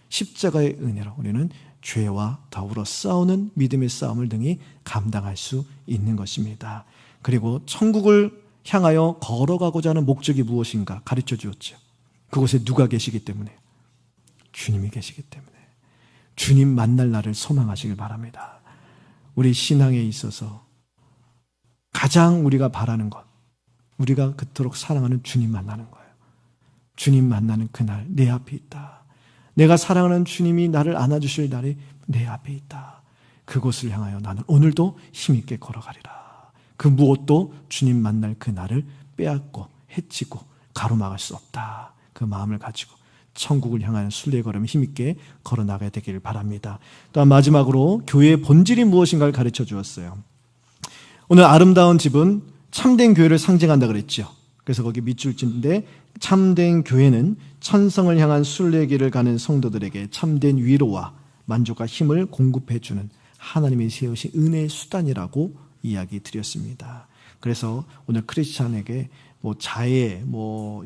십자가의 은혜로 우리는 죄와 더불어 싸우는 믿음의 싸움을 등이 감당할 수 있는 것입니다. 그리고 천국을 향하여 걸어가고자 하는 목적이 무엇인가 가르쳐 주었죠. 그곳에 누가 계시기 때문에? 주님이 계시기 때문에 주님 만날 날을 소망하시길 바랍니다. 우리 신앙에 있어서 가장 우리가 바라는 것, 우리가 그토록 사랑하는 주님 만나는 거예요. 주님 만나는 그날 내 앞에 있다. 내가 사랑하는 주님이 나를 안아주실 날이 내 앞에 있다. 그곳을 향하여 나는 오늘도 힘있게 걸어가리라. 그 무엇도 주님 만날 그 날을 빼앗고 해치고 가로막을 수 없다. 그 마음을 가지고 천국을 향하는 순례의 걸음 힘있게 걸어나가야 되기를 바랍니다. 또한 마지막으로 교회의 본질이 무엇인가를 가르쳐 주었어요. 오늘 아름다운 집은 참된 교회를 상징한다 그랬죠. 그래서 거기 밑줄인데 참된 교회는 천성을 향한 순례의 길을 가는 성도들에게 참된 위로와 만족과 힘을 공급해 주는 하나님이 세우신 은혜의 수단이라고 이야기 드렸습니다. 그래서 오늘 크리스찬에게 자애,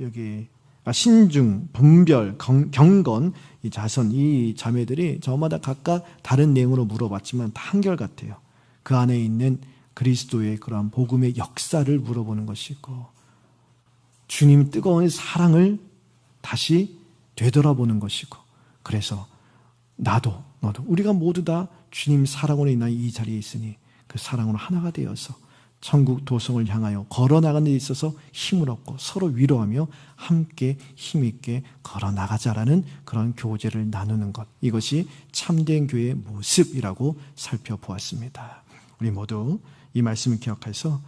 여기 신중, 분별, 경건, 이 자선, 이 자매들이 저마다 각각 다른 내용으로 물어봤지만 다 한결같아요. 그 안에 있는 그리스도의 그러한 복음의 역사를 물어보는 것이고 주님 뜨거운 사랑을 다시 되돌아보는 것이고 그래서 나도 너도 우리가 모두 다 주님 사랑으로 인하여 이 자리에 있으니 그 사랑으로 하나가 되어서 천국 도성을 향하여 걸어나가는 데 있어서 힘을 얻고 서로 위로하며 함께 힘있게 걸어나가자라는 그런 교제를 나누는 것, 이것이 참된 교회의 모습이라고 살펴보았습니다. 우리 모두 이 말씀을 기억해서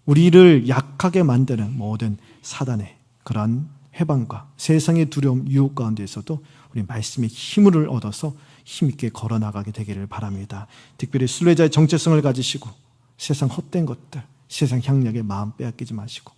우리를 약하게 만드는 모든 사단의 그런 해방과 세상의 두려움, 유혹 가운데에서도 우리 말씀의 힘을 얻어서 힘있게 걸어나가게 되기를 바랍니다. 특별히 순례자의 정체성을 가지시고 세상 헛된 것들, 세상 향락에 마음 빼앗기지 마시고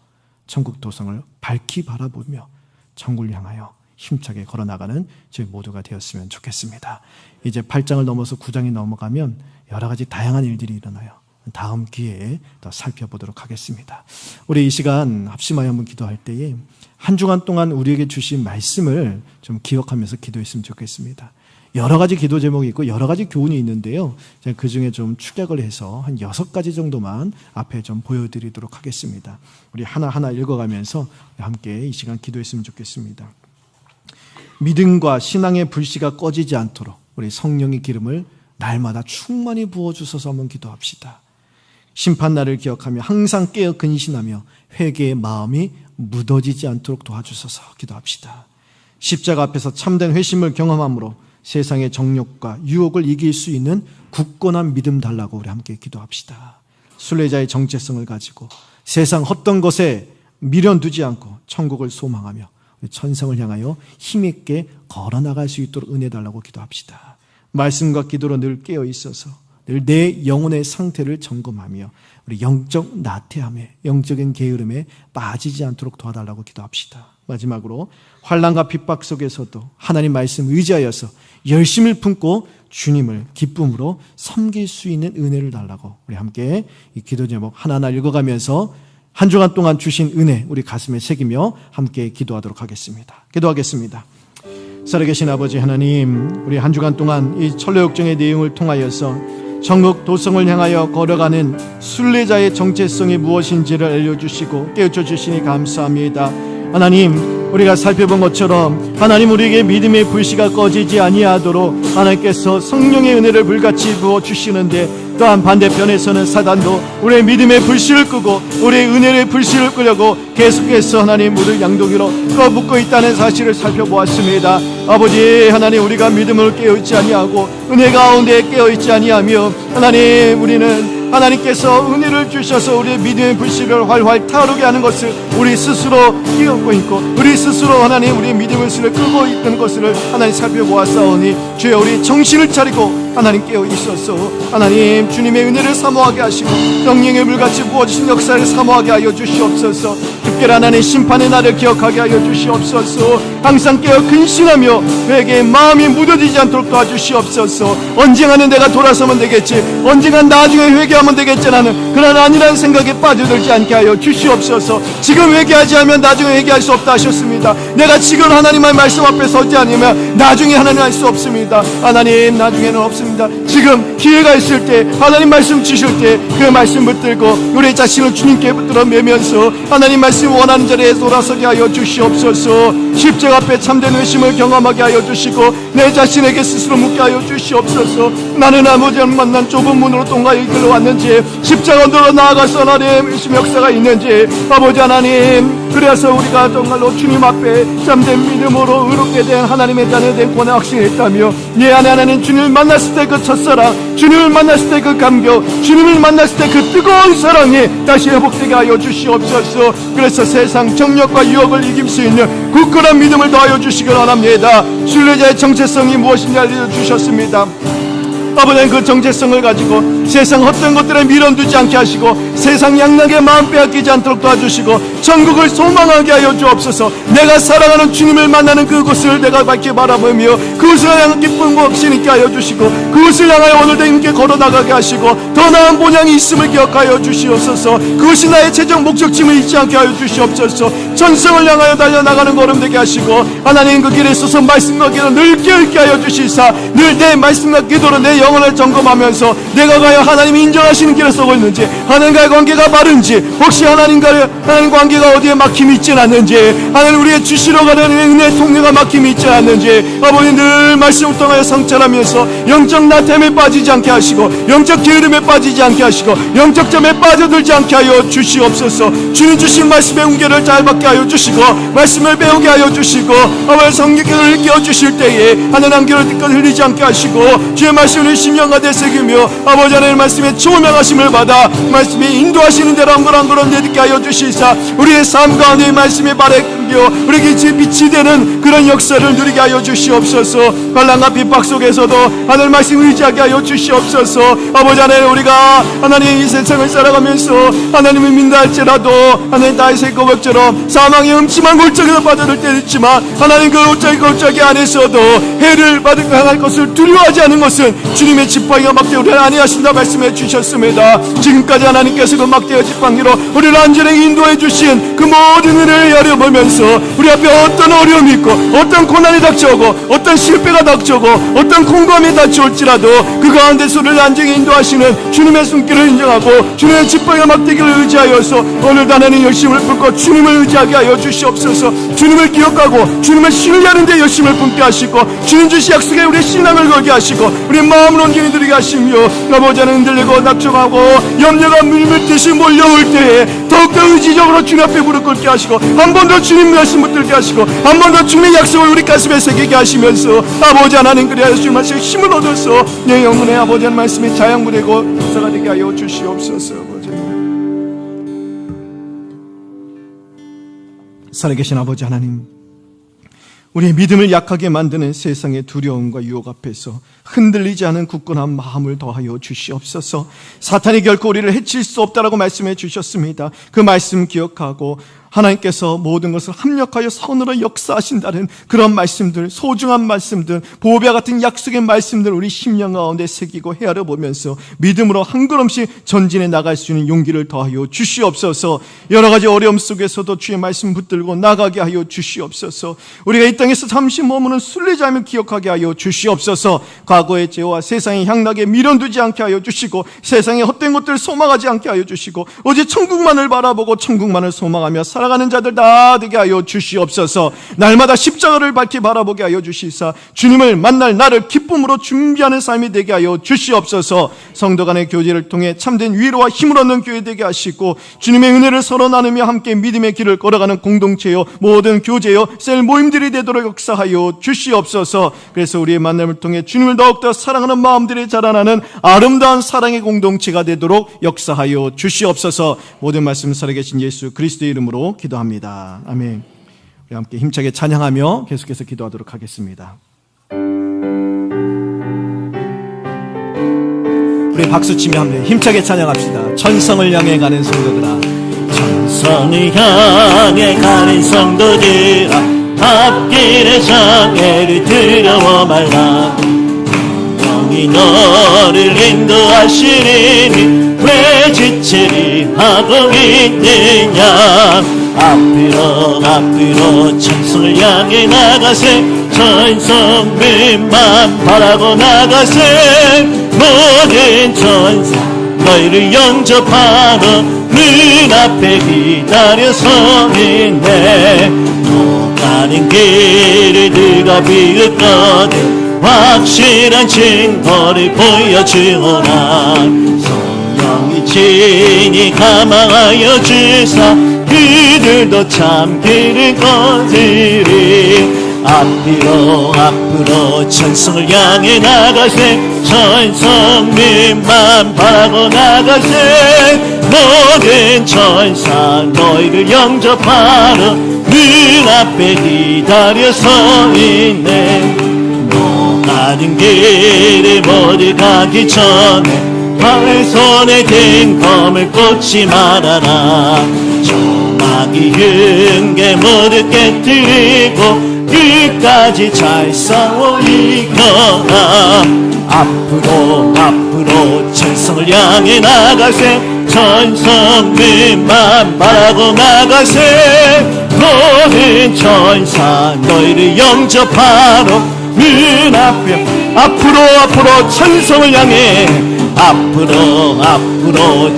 천국 도성을 밝히 바라보며 천국을 향하여 힘차게 걸어나가는 저희 모두가 되었으면 좋겠습니다. 이제 8장을 넘어서 9장이 넘어가면 여러 가지 다양한 일들이 일어나요. 다음 기회에 더 살펴보도록 하겠습니다. 우리 이 시간 합심하여 한번 기도할 때에 한 주간 동안 우리에게 주신 말씀을 좀 기억하면서 기도했으면 좋겠습니다. 여러 가지 기도 제목이 있고 여러 가지 교훈이 있는데요. 제가 그 중에 좀 축약을 해서 한 6가지 정도만 앞에 좀 보여드리도록 하겠습니다. 우리 하나하나 읽어가면서 함께 이 시간 기도했으면 좋겠습니다. 믿음과 신앙의 불씨가 꺼지지 않도록 우리 성령의 기름을 날마다 충만히 부어주셔서 한번 기도합시다. 심판날을 기억하며 항상 깨어 근신하며 회개의 마음이 묻어지지 않도록 도와주셔서 기도합시다. 십자가 앞에서 참된 회심을 경험함으로 세상의 정욕과 유혹을 이길 수 있는 굳건한 믿음 달라고 우리 함께 기도합시다. 순례자의 정체성을 가지고 세상 헛된 것에 미련두지 않고 천국을 소망하며 천성을 향하여 힘있게 걸어나갈 수 있도록 은혜 달라고 기도합시다. 말씀과 기도로 늘 깨어 있어서 늘 내 영혼의 상태를 점검하며 우리 영적 나태함에 영적인 게으름에 빠지지 않도록 도와달라고 기도합시다. 마지막으로 환난과 핍박 속에서도 하나님 말씀 의지하여서 열심을 품고 주님을 기쁨으로 섬길 수 있는 은혜를 달라고 우리 함께 이 기도 제목 하나하나 읽어가면서 한 주간 동안 주신 은혜 우리 가슴에 새기며 함께 기도하도록 하겠습니다. 기도하겠습니다. 살아계신 아버지 하나님, 우리 한 주간 동안 이 철로역정의 내용을 통하여서 천국 도성을 향하여 걸어가는 순례자의 정체성이 무엇인지를 알려주시고 깨우쳐 주시니 감사합니다. 하나님, 우리가 살펴본 것처럼 하나님 우리에게 믿음의 불씨가 꺼지지 아니하도록 하나님께서 성령의 은혜를 불같이 부어주시는데, 또한 반대편에서는 사단도 우리의 믿음의 불씨를 끄고 우리의 은혜의 불씨를 끄려고 계속해서 하나님 우리를 양동이로 끌어붙고 있다는 사실을 살펴보았습니다. 아버지 하나님, 우리가 믿음을 깨어있지 아니하고 은혜 가운데 깨어있지 아니하며 하나님, 우리는 하나님께서 은혜를 주셔서 우리의 믿음의 불씨를 활활 타오르게 하는 것을 우리 스스로 깨닫고 있고 우리 스스로 하나님 우리의 믿음의 불씨를 끄고 있는 것을 하나님 살펴보았사오니, 주여 우리 정신을 차리고 하나님 깨어 있어서 하나님 주님의 은혜를 사모하게 하시고 성령의 물같이 부어주신 역사를 사모하게 하여 주시옵소서. 특별한 하나님 심판의 날을 기억하게 하여 주시옵소서. 항상 깨어 근신하며 회개의 마음이 묻어지지 않도록 도와주시옵소서. 언젠가는 내가 돌아서면 되겠지, 언젠간 나중에 회개하면 되겠지라는 그런 아니라는 생각에 빠져들지 않게 하여 주시옵소서. 지금 회개하지 않으면 나중에 회개할 수 없다 하셨습니다. 내가 지금 하나님의 말씀 앞에 서지 않으면 나중에 하나님 할 수 없습니다. 하나님, 나중에는 없습니다. 지금 기회가 있을 때 하나님 말씀 주실 때 그 말씀 붙들고 우리 자신을 주님께 붙들어 매면서 하나님 말씀 원하는 자리에 돌아서게 하여 주시옵소서. 십자가 앞에 참된 의심을 경험하게 하여 주시고 내 자신에게 스스로 묻게 하여 주시옵소서. 나는 아버지를 만난 좁은 문으로 통과해 이끌러 왔는지, 십자가 언더로 나아가서 하나님 의심 역사가 있는지, 아버지 하나님, 그래서 우리가 정말로 주님 앞에 참된 믿음으로 의롭게 된 하나님의 자녀 된 권에 확신했다며 내 안에 하나님 주님을 만났을 때 그 첫사랑, 주님을 만났을 때 그 감격, 주님을 만났을 때 그 뜨거운 사랑이 다시 회복되게 하여 주시옵소서. 그래서 세상 정력과 유혹을 이길 수 있는 굳건한 믿음을 더하여 주시길 원합니다. 순례자의 정체성이 무엇인지 알려주셨습니다. 아버지는 그 정체성을 가지고 세상 헛된 것들에 밀어두지 않게 하시고 세상 양락의 마음 빼앗기지 않도록 도와주시고 천국을 소망하게 하여 주옵소서. 내가 사랑하는 주님을 만나는 그곳을 내가 밝게 바라보며 그곳을 향한 기쁨과 확신 있게 하여 주시고 그곳을 향하여 오늘도 힘있게 걸어나가게 하시고 더 나은 본향이 있음을 기억하여 주시옵소서. 그것이 나의 최종 목적지을 잊지 않게 하여 주시옵소서. 전성을 향하여 달려나가는 걸음 되게 하시고 하나님 그 길에 있어서 말씀과 기도로 늘 깨어있게 하여 주시사 늘 내 말씀과 기도로 내 영혼을 점검하면서 내가 과연 하나님이 인정하시는 길에 서고 있는지, 하나님과의 관계가 바른지, 혹시 하나님 관계가 어디에 막힘이 있지 않는지, 하나님 우리의 주시러 가는 은혜의 통로가 막힘이 있지 않는지, 아버지 늘 말씀을 통하여 성찰하면서 영적 나태함에 빠지지 않게 하시고 영적 게으름에 빠지지 않게 하시고 영적 점에 빠져들지 않게 하여 주시옵소서. 주님 주신 말씀의 운계를 잘 받게 하여 주시고 말씀을 배우게 하여 주시고 아버지 성경을 끼워주실 때에 하나님 한결을 끝까지 흘리지 않게 하시고 주의 말씀을 심령과 되새기며 아버지 하나님의 말씀에 조명하심을 받아 말씀이 인도하시는 대로 한 걸 한 걸음 내딛게 하여 주시사 우리의 삶 가운데 말씀의 발에 끊겨 우리에게 빛이 되는 그런 역사를 누리게 하여 주시옵소서. 갈랑과 핍박 속에서도 하늘 말씀 의지하게 하여 주시옵소서. 아버지 하나님, 우리가 하나님 이 세상을 살아가면서 하나님을 믿는다 할지라도 하나님 다윗의 고백처럼 사망의 음침한 골짜기로 빠져들 때 있지만 하나님 그 골짜기 안에서도 해를 받을 당할 것을 두려워하지 않은 것은 주님의 지팡이가 막대어 우리를 안위하신다 말씀해 주셨습니다. 지금까지 하나님께서 그 막대어 지팡이로 우리를 안전하게 인도해 주신 그 모든 은혜를 여려보면서 우리 앞에 어떤 어려움이 있고 어떤 고난이 닥쳐오고 어떤 실패가 닥쳐오고 어떤 공감이 닥쳐올지라도 그 가운데서 우리를 안전하게 인도하시는 주님의 손길을 인정하고 주님의 지팡이와 막대기를 의지하여서 오늘도 하나님 열심을 품고 주님을 의지하게 하여 주시옵소서. 주님을 기억하고 주님을 신뢰하는 데 열심을 품게 하시고 주님 주신 약속에 우리의 신앙을 걸게 하시고 우리 마음을 온전히 드리게 하시며 아버지 하나님 흔들리고 낙정하고 염려가 물밀듯이 몰려올 때에 더욱더 의지적으로 주님 앞에 무릎 꿇게 하시고 한 번 더 주님 말씀 붙들게 하시고 한 번 더 주님의 약속을 우리 가슴에 새기게 하시면서 아버지 하나님 그리하여 주님 말씀에 힘을 얻어서 내 영혼의 아버지 하나님 말씀이 자양분되고 역사가 되게 하여 주시옵소서. 아버지 살아계신 아버지 하나님, 우리의 믿음을 약하게 만드는 세상의 두려움과 유혹 앞에서 흔들리지 않은 굳건한 마음을 더하여 주시옵소서. 사탄이 결코 우리를 해칠 수 없다라고 말씀해 주셨습니다. 그 말씀 기억하고 하나님께서 모든 것을 합력하여 선으로 역사하신다는 그런 말씀들, 소중한 말씀들, 보배와 같은 약속의 말씀들 우리 심령 가운데 새기고 헤아려 보면서 믿음으로 한 걸음씩 전진해 나갈 수 있는 용기를 더하여 주시옵소서. 여러 가지 어려움 속에서도 주의 말씀 붙들고 나가게 하여 주시옵소서. 우리가 이 땅에서 잠시 머무는 순례자임을 기억하게 하여 주시옵소서. 과거의 죄와 세상의 향락에 미련두지 않게 하여 주시고 세상의 헛된 것들을 소망하지 않게 하여 주시고 오직 천국만을 바라보고 천국만을 소망하며 살아가는 자들 다 되게 하여 주시옵소서. 날마다 십자가를 밝히 바라보게 하여 주시사 주님을 만날 날을 기쁨으로 준비하는 삶이 되게 하여 주시옵소서. 성도 간의 교제를 통해 참된 위로와 힘을 얻는 교회 되게 하시고 주님의 은혜를 서로 나누며 함께 믿음의 길을 걸어가는 공동체요 모든 교제요 셀 모임들이 되도록 역사하여 주시옵소서. 그래서 우리의 만남을 통해 주님을 더욱더 사랑하는 마음들이 자라나는 아름다운 사랑의 공동체가 되도록 역사하여 주시옵소서. 모든 말씀 살아계신 예수 그리스도의 이름으로 기도합니다. 아멘. 우리 함께 힘차게 찬양하며 계속해서 기도하도록 하겠습니다. 우리 박수치며 함께 힘차게 찬양합시다. 천성을 향해 가는 성도들아, 천성을 향해 가는 성도들아, 앞길의 장애를 두려워 말라. 영이 너를 인도하시리니 왜 지체리 하고 있느냐. 앞으로 천성을 향해 나가세. 천성님만 바라고 나가세. 모든 천사 너희를 영접하러 눈앞에 기다려 서 있네. 너 가는 길을 네가 비웃거든 확실한 증거를 보여주오라. 성령이 친히 감화하여 주사 그들도 참 길을 걷으리. 앞으로 천성을 향해 나가세. 천성님만 바라고 나가세. 모든 천사 너희를 영접하러 눈앞에 기다려 서 있네. 너 가는 길을 모두 가기 전에 발 손에 든 검을 꽂지 말아라. 조막이 흥게 모두 깨뜨리고 끝까지 잘 싸워 이겨라. 앞으로 천성을 향해 나가세. 천성님만 바라고 나가세. 모든 천사 너희를 영접하러 눈앞에 앞으로 천성을 향해 앞으로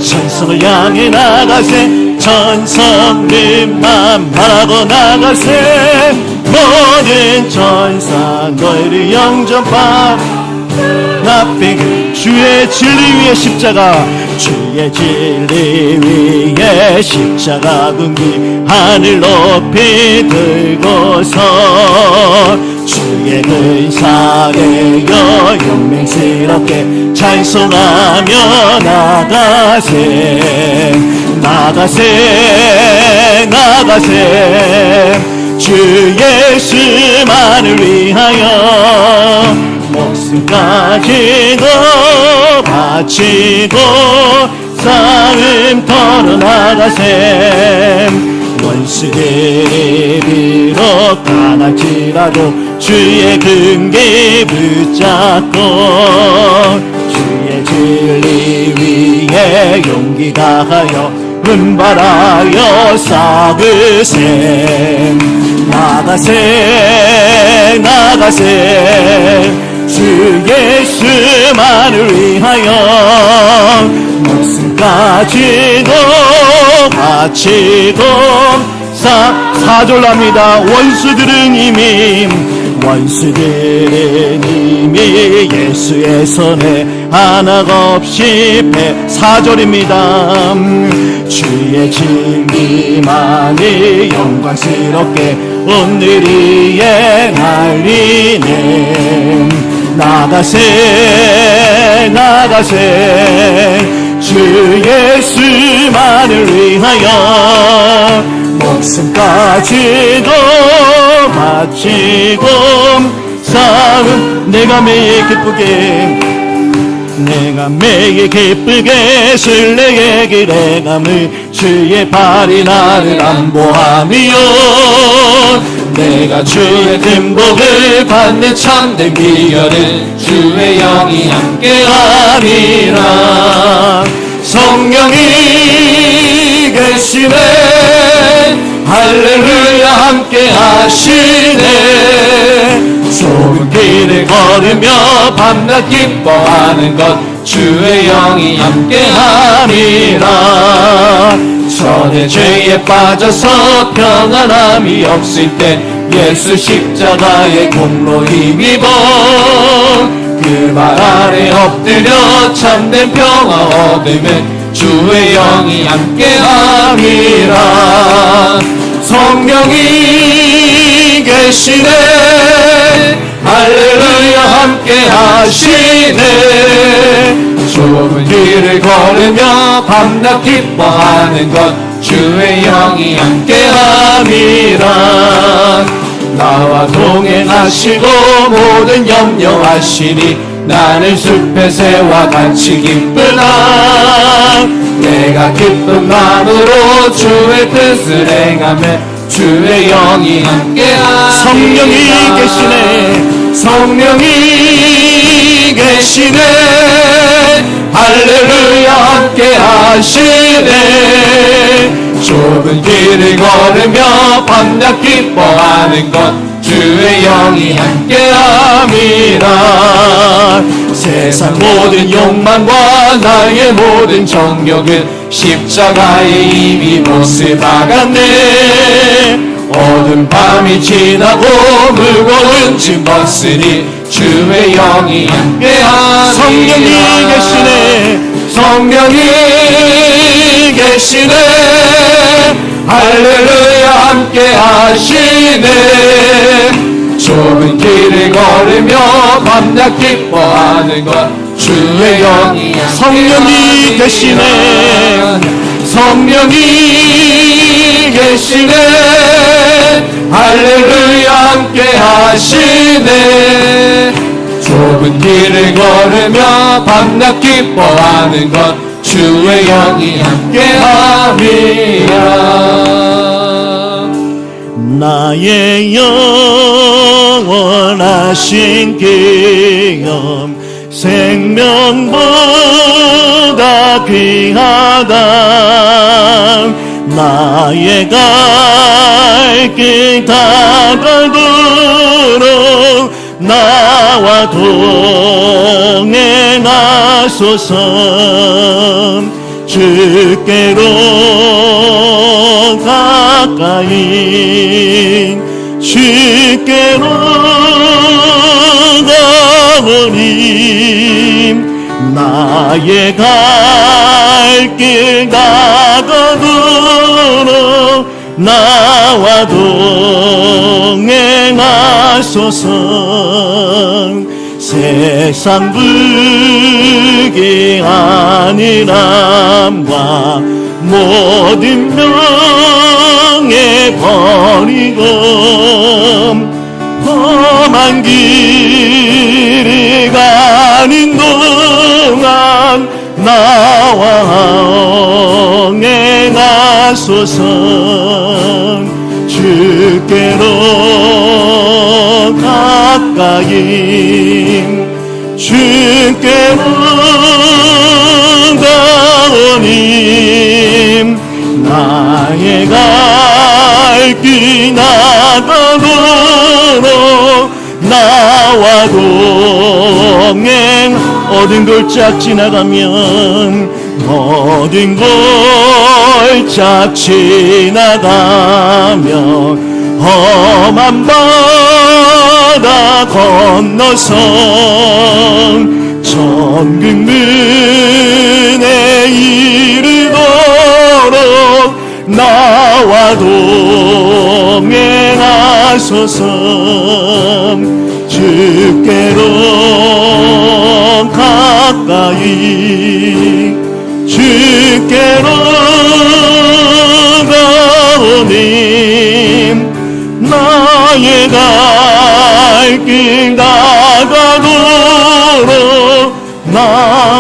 천성을 향해 나가세. 천성님만 바라고 나가세. 모든 천사 너희를 영접하라. 앞에 주의 진리 위에 십자가, 주의 진리 위에 십자가 군기 하늘 높이 들고서 주의 근사되어 용맹스럽게 찬송하며 나가세. 주 예수만을 위하여 목숨까지도 바치고 싸움터로 나가세. 원수들이 비록 강할지라도 주의 근기 붙잡고 주의 진리 위에 용기 다하여 분발하여 싸우세. 나가세. 주 예수만을 위하여 목숨까지도 바치고 사졸랍니다. 원수들은 이미 예수의 손에 하나가 없이 사졸입니다. 주의 진리만이 영광스럽게 오늘 위에 날리네. 나가세. 주 예수만을 위하여 목숨까지도 바치고 싸움 내가 매일 기쁘게 내가 매일 기쁘게 순례의 길에 감을 주의 발이 나를 안보하며 내가 주의 큰 복을 받는 참된 비결은 주의 영이 함께하리라. 성령이 계시네 할렐루야 함께 하시네. 좁은 길을 걸으며 밤낮 기뻐하는 것 주의 영이 함께하리라. 전에 죄에 빠져서 평안함이 없을 때 예수 십자가의 공로 힘입어 그 발 아래 엎드려 참된 평화 얻으면 주의 영이 함께하리라. 성령이 계시네 할렐루야 함께 하시네. 좁은 길을 걸으며 밤낮 기뻐하는 것 주의 영이 함께하리라. 나와 동행하시고 모든 염려하시니 나는 숲의 새와 같이 기쁘다. 내가 기쁜 마음으로 주의 뜻을 행하며 주의 영이 함께하리라. 성령이 계시네 성령이 계시네 할렐루야 함께 하시네. 좁은 길을 걸으며 밤낮 기뻐하는 것 주의 영이 함께함이라. 세상 모든 욕망과 나의 모든 정욕은 십자가에 이미 못을 박았네. 어두운 밤이 지나고 무거운 짐 벗으니 주의 영이 함께하리라. 성령이 계시네 성령이 계시네 할렐루야 함께 하시네. 좁은 길을 걸으며 밤낮 기뻐하는 것 주의 영이 성령이 계시네 성령이 계시네 할렐루야 함께 하시네. 좁은 길을 걸으며 밤낮 기뻐하는 것 주의 영이 함께함이라. 나의 영원하신 기념 생명보다 귀하다. 나의 갈 길 다가도록 나와 동행하소서. 주께로 가까이 주께로 가오니 나의 갈 길 다가도록 나와 동행하소서. 세상 불귀한이람과 모든 명예 버리고 험한 길을 가는 동안 나와 동행하소서. 주께로 가까이 주께로 가오니 나의 갈 길 나가도록 나와 동행. 어딘 골짝 지나가면 어딘 골짝 지나가면 험한 바다 건너서 천국문에 이르도록 나와 동행하소서. 주께로 가까이 주께로 가오니 나의 갈 길 나가도록 나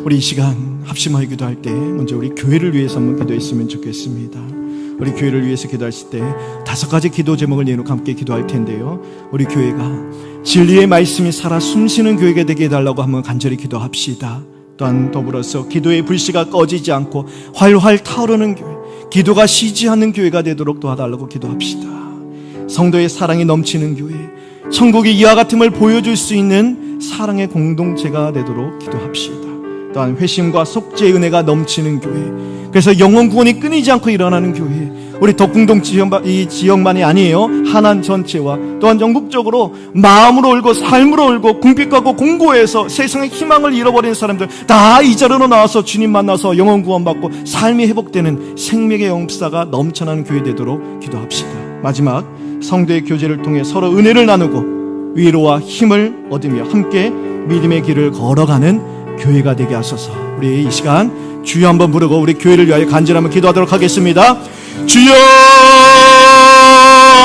우리 이 시간 합심하여 기도할 때 먼저 우리 교회를 위해서 한번 기도했으면 좋겠습니다. 우리 교회를 위해서 기도하실 때 5가지 기도 제목을 내놓고 함께 기도할 텐데요, 우리 교회가 진리의 말씀이 살아 숨쉬는 교회가 되게 해달라고 한번 간절히 기도합시다. 또한 더불어서 기도의 불씨가 꺼지지 않고 활활 타오르는 교회, 기도가 쉬지 않는 교회가 되도록 도와달라고 기도합시다. 성도의 사랑이 넘치는 교회, 천국의 이와 같음을 보여줄 수 있는 사랑의 공동체가 되도록 기도합시다. 또한 회심과 속죄의 은혜가 넘치는 교회, 그래서 영혼 구원이 끊이지 않고 일어나는 교회, 우리 덕궁동 이 지역만이 아니에요. 하남 전체와 또한 전국적으로 마음으로 울고 삶으로 울고 궁핍하고 공고해서 세상의 희망을 잃어버린 사람들 다 이 자리로 나와서 주님 만나서 영혼 구원받고 삶이 회복되는 생명의 역사가 넘쳐나는 교회 되도록 기도합시다. 마지막, 성도의 교제를 통해 서로 은혜를 나누고 위로와 힘을 얻으며 함께 믿음의 길을 걸어가는 교회가 되게 하소서. 우리 이 시간 주여 한번 부르고 우리 교회를 위하여 간절히 한번 기도하도록 하겠습니다. 주여,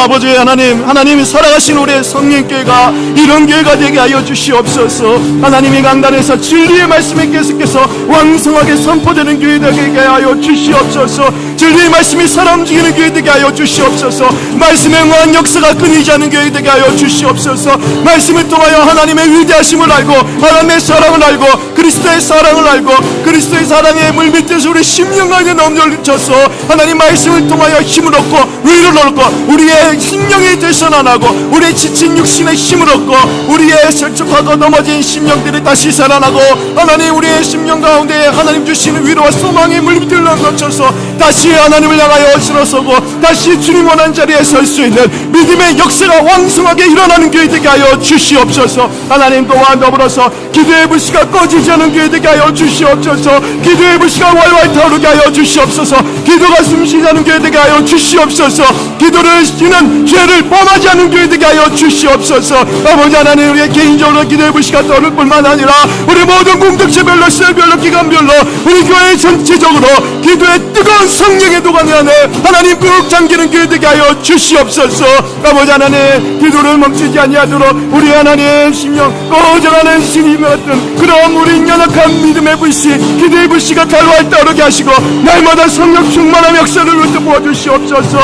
아버지 하나님, 하나님이 살아가신 우리의 성령교회가 이런 교회가 되게 하여 주시옵소서. 하나님의 강단에서 진리의 말씀이 계속해서 왕성하게 선포되는 교회 되게 하여 주시옵소서. 진리의 말씀이 살아 움직이는 교회 되게 하여 주시옵소서. 말씀의 무한 역사가 끊이지 않는 교회 되게 하여 주시옵소서. 말씀을 통하여 하나님의 위대하심을 알고 하나님의 사랑을 알고 그리스도의 사랑을 알고 그리스도의 사랑에 물밀듯이 우리 심령하게 넘쳐서 하나님 말씀을 통하여 힘을 얻고 위로를 얻고 우리의 심령이 되살아나고 우리의 지친 육신의 힘을 얻고 우리의 실족하고 넘어진 심령들이 다시 살아나고 하나님 우리의 심령 가운데 하나님 주시는 위로와 소망의 물들러 넘쳐서 다시 하나님을 향하여 일어서고 다시 주님 원하는 자리에 설 수 있는 믿음의 역사가 왕성하게 일어나는 교회 되게 하여 주시옵소서. 하나님 또한 더불어서 기도의 불씨가 꺼지지 않은 교회 되게 하여 주시옵소서. 기도의 불씨가 활활 타오르게 하여 주시옵소서. 기도가 숨쉬지 않은 교회 되게 하여 주시옵소서. 기도를 쉬는 죄를 범하지 않는 교회 되게 하여 주시옵소서. 아버지 하나님, 우리의 개인적으로 기도의 불씨가 떠오를 뿐만 아니라 우리 모든 공동체별로 시대별로 기간별로 우리 교회 전체적으로 기도의 뜨거운 성령의 도가니 안에 하나님 꾹 잠기는 교회 되게 하여 주시옵소서. 아버지 하나님, 기도를 멈추지 아니하도록 우리 하나님 심령 꺼져가는 신임 같은 그런 우리 연약한 믿음의 불씨, 기도의 불씨가 갈활 떠오르게 하시고 날마다 성령 충만한 역사를 부어 주시옵소서.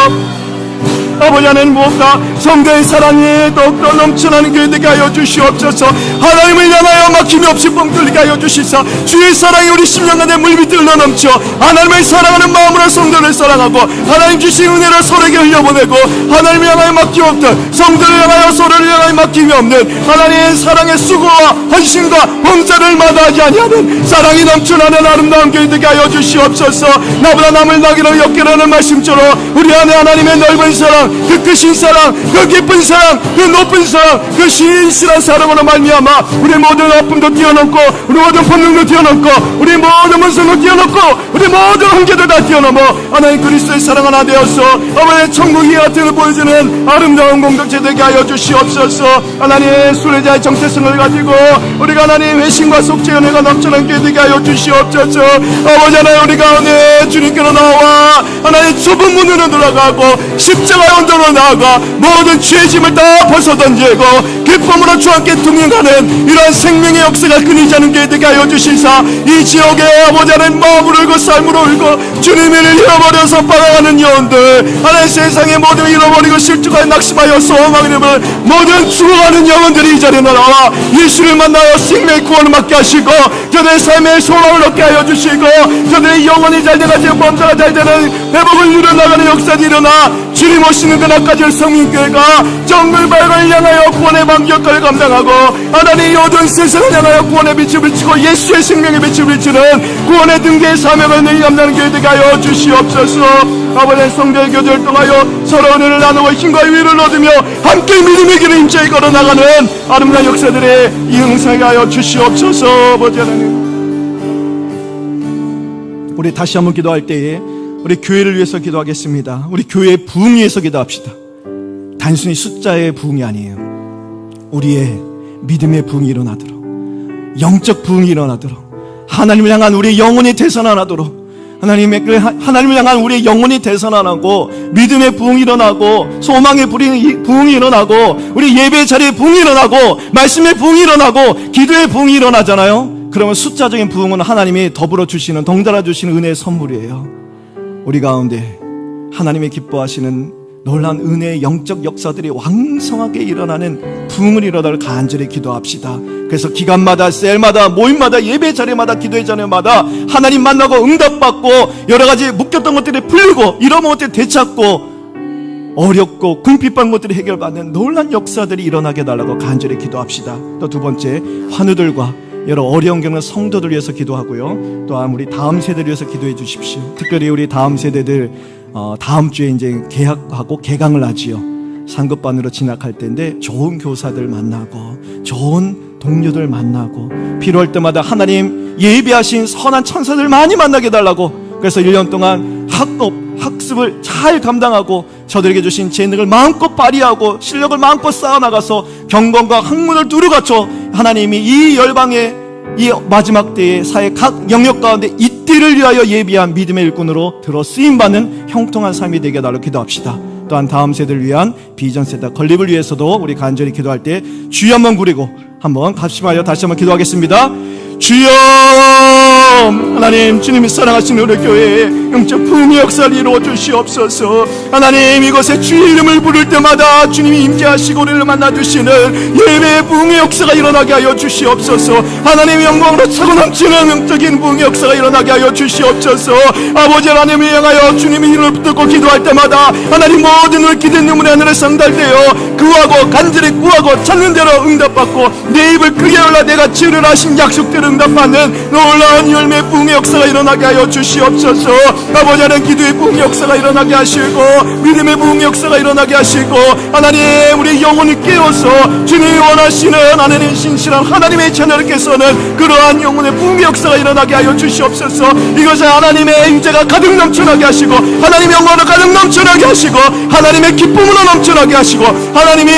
아버지 하나님, 무엇보다 성도의 사랑이 더욱더 넘쳐나는 교회 되게 하여 주시옵소서. 하나님을 향하여 막힘이 없이 뻥 뚫리게 하여 주시사 주의 사랑이 우리 심령 안에 물밀듯 흘러넘쳐 하나님을 사랑하는 마음으로 성도를 사랑하고 하나님 주신 은혜를 서로에게 흘려보내고 하나님을 향하여 막힘 없던 성도를 향하여 서로를 향하여 막힘이 없는 하나님의 사랑의 수고와 헌신과 봉사를 마다하지 아니하는 사랑이 넘쳐나는 아름다운 교회 되게 하여 주시옵소서. 나보다 남을 나기로 엮이라는 말씀처럼 우리 안에 하나님의 넓은 사랑, 그 크신 사랑, 그 깊은 사랑, 그 높은 사랑, 그 신실한 사랑으로 말미암아 우리 모든 아픔도 뛰어넘고 우리 모든 본능도 뛰어넘고 우리 모든 문성도 뛰어넘고 우리 모든 한계도 다 뛰어넘어 하나님 그리스도의 사랑 하나 되어서 아버지의 천국이 같은 걸 보여주는 아름다운 공동체 되게 하여 주시옵소서. 하나님 순례자의 정체성을 가지고 우리가 하나님 회심과 속죄의 은혜가 넘쳐난 교회 되게 하여 주시옵소서. 아버지 하나님, 우리 가운데 주님께로 나와 하나님 좁은 문으로 들어가고 십자가의 언덕으로 나아가 모든 죄의 짐을 다 벗어던지고 기쁨으로 주와 함께 동행하는 이러한 생명의 역사가 끊이지 않은 교회 되게 하여 주시사 이 지역에 아버지 하나님 마음으로 울고 삶으로 울고 주님을 잃어버려서 빠져가는 영혼들, 하나님 세상의 모든 잃어버리고 실족하여 낙심하여 소망을 잃은 모든 죽어가는 영혼들이 이 자리에 나와 예수를 만나여 생명의 구원을 받게 하시고 저들의 삶의 소망을 얻게 하여 주시고 저들의 영혼이 잘 돼가지고 범사가 잘 되는 회복을 이뤄나가는 역사들이 일어나 주님 오시는 그날까지 성민교회가 정글 발광을 향하여 구원의 방역을 감당하고 하나님 모든 세상을 향하여 구원의 빛을 비추고 예수의 생명의 빛을 비추는 구원의 등대의 사명을 늘 감당하는 교회 되게 하여 주시옵소서. 아버지 성도의 교제를 통하여 서로 은혜를 나누고 힘과 위로를 얻으며 함께 믿음의 길을 힘차게 걸어나가는 아름다운 역사들의 이응사게 하여 주시옵소서. 아버지 하나님, 우리 다시 한번 기도할 때에 우리 교회를 위해서 기도하겠습니다. 우리 교회의 부흥 위해서 기도합시다. 단순히 숫자의 부흥이 아니에요. 우리의 믿음의 부흥이 일어나도록, 영적 부흥이 일어나도록, 하나님을 향한 우리의 영혼이 되살아나도록, 하나님을 향한 우리의 영혼이 되살아나고 믿음의 부흥이 일어나고 소망의 부흥이 일어나고 우리 예배의 자리에 부흥이 일어나고 말씀의 부흥이 일어나고 기도의 부흥이 일어나잖아요. 그러면 숫자적인 부흥은 하나님이 더불어 주시는, 덩달아 주시는 은혜의 선물이에요. 우리 가운데 하나님이 기뻐하시는 놀라운 은혜의 영적 역사들이 왕성하게 일어나는 부흥을 일어나를 간절히 기도합시다. 그래서 기간마다, 셀마다, 모임마다, 예배 자리마다, 기도의 자리마다 하나님 만나고 응답받고 여러 가지 묶였던 것들이 풀리고 잃어먹은 것들이 되찾고 어렵고 궁핍한 것들이 해결받는 놀란 역사들이 일어나게 해달라고 간절히 기도합시다. 또 두 번째, 환우들과 여러 어려운 겪는 성도들 위해서 기도하고요. 또한 우리 다음 세대를 위해서 기도해 주십시오. 특별히 우리 다음 세대들 다음 주에 이제 개학하고 개강을 하지요. 상급반으로 진학할 때인데 좋은 교사들 만나고 좋은 동료들 만나고 필요할 때마다 하나님 예비하신 선한 천사들 많이 만나게 해달라고. 그래서 1년 동안 학습을 잘 감당하고 저들에게 주신 재능을 마음껏 발휘하고 실력을 마음껏 쌓아나가서 경건과 학문을 두루 갖춰 하나님이 이 열방의 이 마지막 때의 사회 각 영역 가운데 이때를 위하여 예비한 믿음의 일꾼으로 들어 쓰임받는 형통한 삶이 되게 해달라고 기도합시다. 또한 다음 세대를 위한 비전 세대 건립을 위해서도 우리 간절히 기도할 때 주여 한번 부리고 한번 합심하여 다시 한번 기도하겠습니다. 주여, 하나님, 주님이 사랑하시는 우리 교회에 영적 부흥의 역사를 이루어 주시옵소서. 하나님, 이곳에 주의 이름을 부를 때마다 주님이 임재하시고 우리를 만나주시는 예배의 부흥의 역사가 일어나게 하여 주시옵소서. 하나님, 영광으로 차고 넘치는 영적인 부흥의 역사가 일어나게 하여 주시옵소서. 아버지 하나님을 향하여 주님의 이름을 붙들고 기도할 때마다 하나님 모든 우리 기도의 눈물의 하늘에 상달되어 구하고 간절히 구하고 찾는 대로 응답받고 내 입을 크게 열라 내가 지으려 하신 약속대로 응답받는 놀라운 열매 부흥의 역사가 일어나게 하여 주시옵소서. 아버지 하나님, 기도의 부흥의 역사가 일어나게 하시고 믿음의 부흥의 역사가 일어나게 하시고 하나님, 우리 영혼을 깨워서 주님이 원하시는 하나님 신실한 하나님의 자녀들께서는 그러한 영혼의 부흥의 역사가 일어나게 하여 주시옵소서. 이것을 하나님의 임재가 가득 넘쳐나게 하시고 하나님의 영광으로 가득 넘쳐나게 하시고 하나님의 기쁨으로 넘쳐나게 하시고 하나님이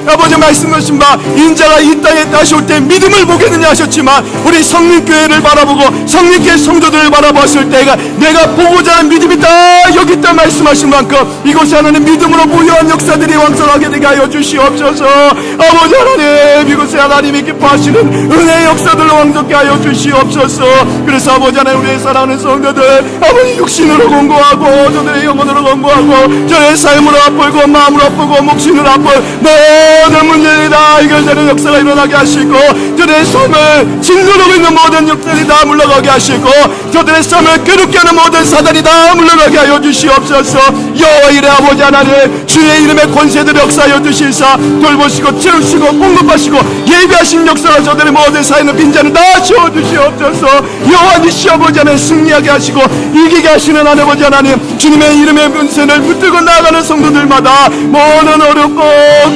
아버지 말씀하신 바 인자가 이 땅에 다시 올 때 믿음을 보겠느냐 하셨지만 우리 성립교회를 바라보고 성립교회 성도들을 바라봤을 때가 내가 보고자 하는 믿음이 다 여기 있다 말씀하신 만큼 이곳에 하나님 믿음으로 부여한 역사들이 왕성하게 되게 하여 주시옵소서. 아버지 하나님, 이곳에 하나님이 기뻐하시는 은혜의 역사들로 왕성케 하여 주시옵소서. 그래서 아버지 하나님, 우리의 사랑하는 성도들 아버지 육신으로 공고하고 저들의 영혼으로 공고하고 저의 삶으로 아프고 마음으로 아프고 목신으로 아픈 모든 문제들이 다 해결되는 역사가 일어나게 하시고 저들의 삶을 짓누르고 있는 모든 역사들이 다 물러가게 하시고 저들의 삶을 괴롭게 하는 모든 사단이 다 물러가게 하여 주시옵소서. 여호와 이레 아버지 하나님, 주의 이름의 권세들을 역사하여 주시사 돌보시고 채우시고 공급하시고 예비하신 역사가 저들의 모든 사이는 빈자를 다 채워주시옵소서. 여호와 니시 아버지 하나님, 승리하게 하시고 이기게 하시는 아버지 하나님, 주님의 이름의 분세를 붙들고 나아가는 성도들마다 모든 어렵고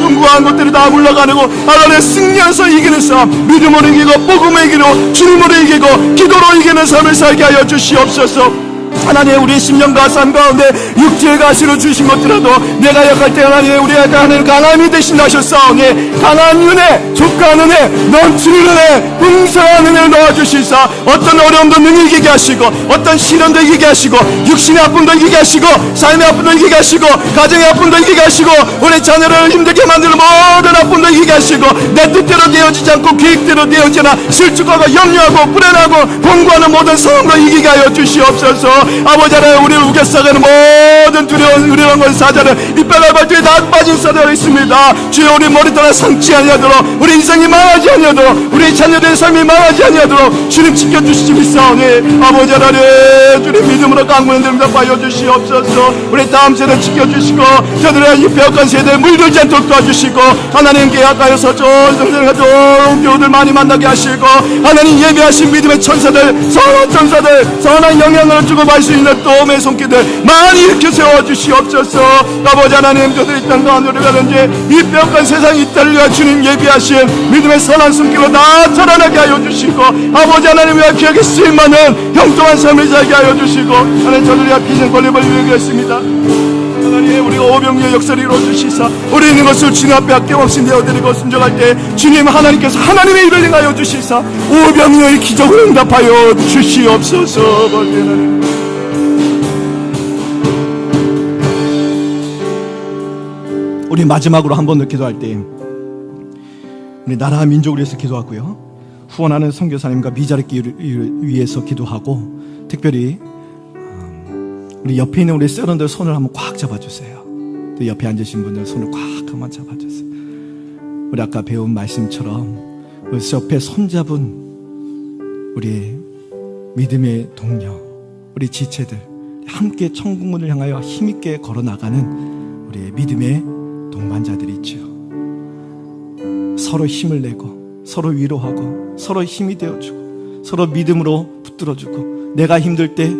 궁금한 것들이 다 물러가는 거 하나님의 승리해서 이기는 삶, 믿음으로 이기고 복음으로 이기고 주님으로 이기고 기도로 이기는 삶을 살게 하여 주시옵소서. 하나님, 우리의 심령과 삶 가운데 육체의 가시로 주신 것들라도 내가 약할 때 하나님, 우리의 하나님 강함이 되신다 하셨사오니 강한 은혜, 족한 은혜, 넘치는 은혜, 풍성한 은혜를 넣어주시사 어떤 어려움도 능히 이기게 하시고 어떤 시련도 이기게 하시고 육신의 아픔도 이기게 하시고 삶의 아픔도 이기게 하시고 가정의 아픔도 이기게 하시고 우리 자녀를 힘들게 만드는 모든 아픔도 이기게 하시고 내 뜻대로 되어지지 않고 계획대로 되어지나 실축하고 염려하고 불안하고 공고하는 모든 상황도 이기게 하여 주시옵소서. 아버지 하나님, 우리를 우겨싸가는 모든 두려운 의뢰한 사자를 이빨 발뒤에 다 빠진 사자가 있습니다. 주여, 우리 머리 따라 상치 아니하도록 우리 인생이 망하지 아니하도록 우리 자녀들의 삶이 망하지 아니하도록 주님 지켜주시기 비싸오니 아버지 하나님, 주님 믿음으로 강구는 데를 답하여 주시옵소서. 우리 다음 세대 지켜주시고 저들의 이 배역한 세대에 물들지 않도록 도와주시고 하나님 계약하여서 좋은 성생과 좋은 교우들 많이 만나게 하시고 하나님 예배하신 믿음의 천사들, 선한 천사들, 선한 영향을 주고 말 수 있는 도움의 손길들 많이 일으켜 세워주시옵소서. 아버지 하나님, 저들이 이 땅 가운데 가든지 이 뼈간 세상 이 땅을 위하여 주님 예비하신 믿음의 선한 손길로 다 자라나게 하여 주시고 아버지 하나님 위하여 기억에 쓰임받는 형통한 삶을 살게 하여 주시고 하나님, 저들이 비전 건립을 위하겠습니다. 하나님, 우리가 오병이의 역사를 이루어주시사 우리 있는 것을 주님 앞에 아낌없이 내어드리고 순종할 때 주님 하나님께서 하나님의 일을 행하여 주시사 오병이의 기적을 응답하여 주시옵소서. 우리 마지막으로 한 번 더 기도할 때 우리 나라와 민족을 위해서 기도하고요, 후원하는 선교사님과 미자립기를 위해서 기도하고, 특별히 우리 옆에 있는 우리 세런들 손을 한번 꽉 잡아주세요. 또 옆에 앉으신 분들 손을 꽉 한번 잡아주세요. 우리 아까 배운 말씀처럼 우리 옆에 손잡은 우리 믿음의 동료, 우리 지체들 함께 천국문을 향하여 힘있게 걸어나가는 우리의 믿음의 동반자들이 있죠. 서로 힘을 내고 서로 위로하고 서로 힘이 되어주고 서로 믿음으로 붙들어주고, 내가 힘들 때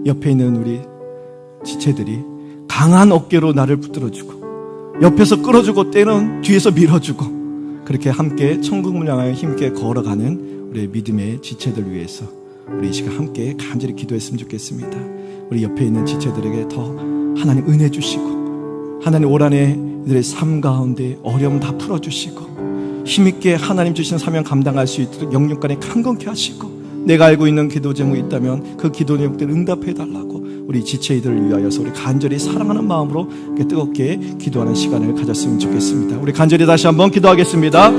옆에 있는 우리 지체들이 강한 어깨로 나를 붙들어주고 옆에서 끌어주고 때는 뒤에서 밀어주고, 그렇게 함께 천국문을 향하여 힘있게 걸어가는 우리의 믿음의 지체들 위해서 우리 이 시간 함께 간절히 기도했으면 좋겠습니다. 우리 옆에 있는 지체들에게 더 하나님 은혜 주시고, 하나님 올 한해 이들의 삶 가운데 어려움 다 풀어주시고, 힘있게 하나님 주신 사명 감당할 수 있도록 영육간에 강건케 하시고, 내가 알고 있는 기도 제목이 있다면 그 기도 제목들 응답해 달라고 우리 지체이들을 위하여서 우리 간절히 사랑하는 마음으로 뜨겁게 기도하는 시간을 가졌으면 좋겠습니다. 우리 간절히 다시 한번 기도하겠습니다.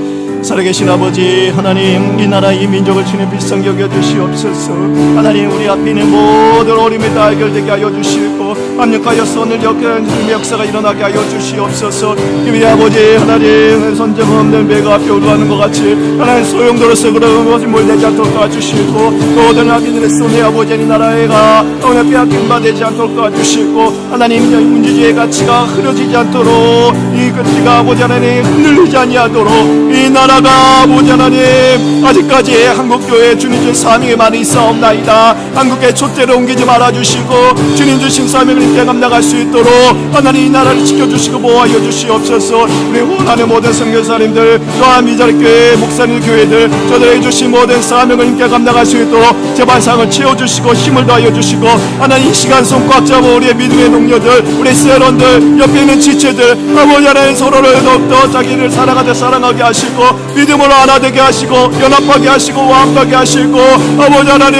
살아계신 아버지 하나님, 이 나라 이 민족을 주님 불쌍히 여겨주시옵소서. 하나님, 우리 앞에 있는 모든 어림이 다 해결되게 하여 주시고, 압력하여서 오늘 주님의 역사가 일어나게 하여 주시옵소서. 우리 아버지 하나님, 손잡 없는 배가 앞에 올라가는 것 같이 하나님 소용돌아서 그런 것이 몰리지 않도록 도와주시고, 모든 아기들의 손에 아버지 이 나라가 오늘 빼앗긴 바 되지 않도록 도와주시고, 하나님 민주주의의 가치가 흐려지지 않도록 이 가치가 아버지 하나님 흔들리지 아니하도록, 이 나라가 아버지 하나님 아직까지 한국교회 주님 주신 사명이 많이 있사옵나이다. 한국의 촛대로 옮기지 말아주시고 주님 주신 사명을 함께 감당할 수 있도록 하나님 이 나라를 지켜주시고 보호하여 주시옵소서. 우리 원하는 모든 선교사님들 또한 미자립교회 목사님 교회들 저들에게 주신 모든 사명을 함께 감당할 수 있도록 제반상을 채워주시고 힘을 더하여 주시고, 하나님 이 시간 손 꽉 잡아 우리의 믿음의 동료들, 우리 세런들, 옆에 있는 지체들 아버지 하나님 서로를 더욱더 자기를 사랑하게 하시고, 믿음으로 하나 되게 하시고 연합하게 하시고 화합하게 하시고, 아버지 하나님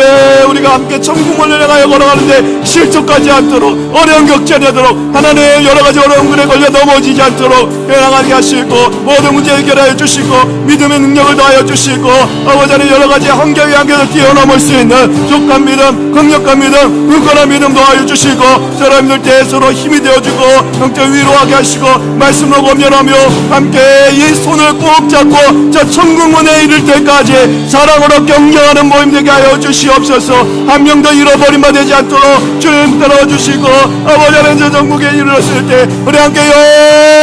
우리가 함께 천국문을 향하여 걸어가는데 실족하지 않도록, 어려운 격전이 되도록, 하나님 여러가지 어려운 글에 걸려 넘어지지 않도록 해나가게 하시고, 모든 문제 해결하여 주시고 믿음의 능력을 더하여 주시고, 아버지 하나님 여러가지 환경의 한계를 뛰어넘을 수 있는 족한 믿음, 강력한 믿음, 굳건한 믿음 더하여 주시고, 사람들 때 서로 힘이 되어주고 영적 위로하게 하시고, 말씀으로 검열하며 함께 이 손을 꼭 잡고 저 천국문에 이를 때까지 사랑으로 경쟁하는 모임 되게 하여 주시옵소서. 한 명도 잃어버린 바 되지 않도록 주님 따라주시고, 아버지 하나님 저 전국에 이르렀을 때 우리 함께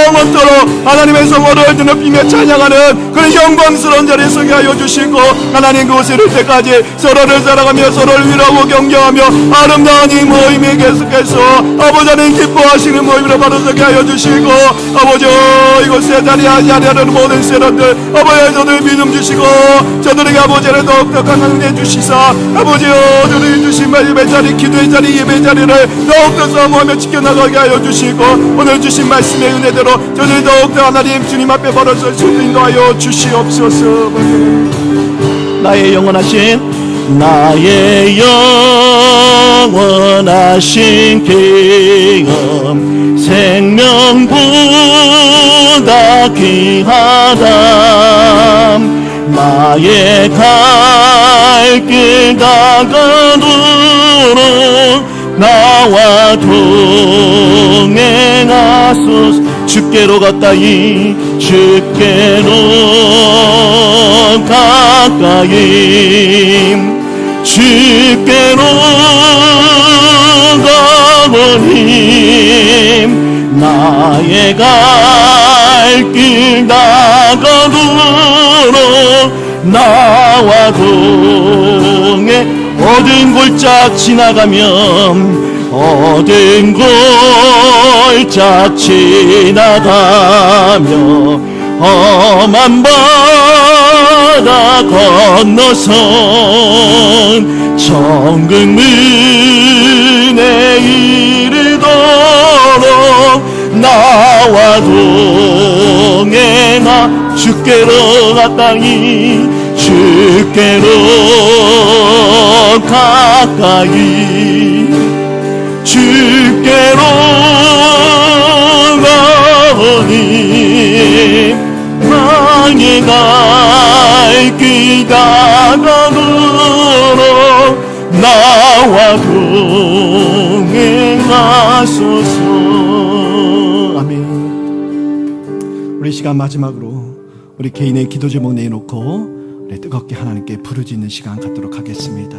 영원토록 하나님의 성호를 드높이며 찬양하는 그런 영광스러운 자리에 서게 하여 주시고, 하나님 그곳에 이를 때까지 서로를 사랑하며 서로를 위로하고 경쟁하며 아름다운 이 모임이 계속해서 아버지 하나님 기뻐하시는 모임으로 바로 서게 하여 주시고, 아버지 이곳에 자리하는 모든 세런들 아버지 저들 믿음 주시고 저들에게 아버지 하나님 더욱더 강한 은혜 주시사, 아버지여 저들이 주신 말씀의 자리, 기도의 자리, 예배의 자리를 더욱더 사모하며 지켜나가게 하여 주시고, 오늘 주신 말씀의 은혜대로 저들이 더욱더 하나님 주님 앞에 벌어설 수 있는 인도하여 주시옵소서. 나의 영원하신 기업 생명보다 귀하다. 나의 갈 길 다가도록 나와 동행하소서. 주께로 가까이 주께로 가까이 주께로 가보니 나의 갈 길 다가도록 나와 동해. 어두운 골짝 지나가면 어두운 골짝 지나가며 험한 바다 건너선 천국문에 이르도록 나와 동행하. 주께로 가까이 주께로 가까이 주께로 가오니 나의 갈 길 나와 동행하소서. 아멘. 우리 시간 마지막으로 우리 개인의 기도 제목 내놓고 우리 뜨겁게 하나님께 부르짖는 시간 갖도록 하겠습니다.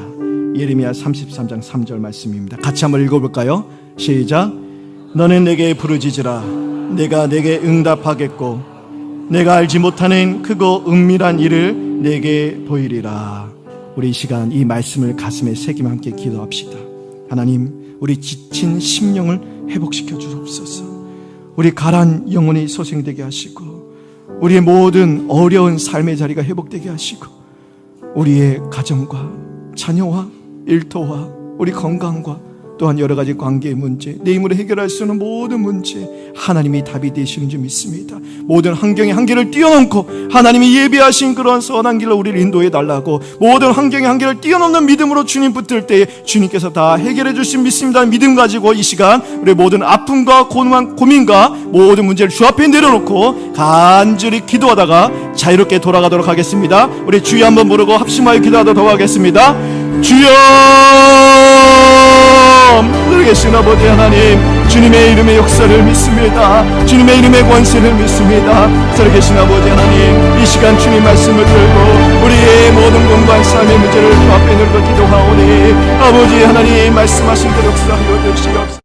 예레미야 33장 3절 말씀입니다. 같이 한번 읽어볼까요? 시작. 너는 내게 부르짖으라. 내가 내게 응답하겠고 내가 알지 못하는 크고 은밀한 일을 내게 보이리라. 우리 이 시간 이 말씀을 가슴에 새기며 함께 기도합시다. 하나님, 우리 지친 심령을 회복시켜 주옵소서. 우리 가란 영혼이 소생되게 하시고 우리의 모든 어려운 삶의 자리가 회복되게 하시고 우리의 가정과 자녀와 일터와 우리 건강과 또한 여러 가지 관계의 문제, 내 힘으로 해결할 수 없는 모든 문제 하나님이 답이 되시는 줄 믿습니다. 모든 환경의 한계를 뛰어넘고 하나님이 예비하신 그런 선한 길로 우리를 인도해 달라고, 모든 환경의 한계를 뛰어넘는 믿음으로 주님 붙들 때에 주님께서 다 해결해 주신 믿습니다. 믿음 가지고 이 시간 우리 모든 아픔과 고민과 모든 문제를 주 앞에 내려놓고 간절히 기도하다가 자유롭게 돌아가도록 하겠습니다. 우리 주여 한번 부르고 합심하여 기도하도록 하겠습니다. 주여, 살아계신 아버지 하나님, 주님의 이름의 역사를 믿습니다. 주님의 이름의 권세를 믿습니다. 살아계신 아버지 하나님, 이 시간 주님 말씀을 들고 우리의 모든 공부한 삶의 문제를 주 앞에 놓고 기도하오니 아버지 하나님 말씀하신 대로 역사하여 주시옵소서.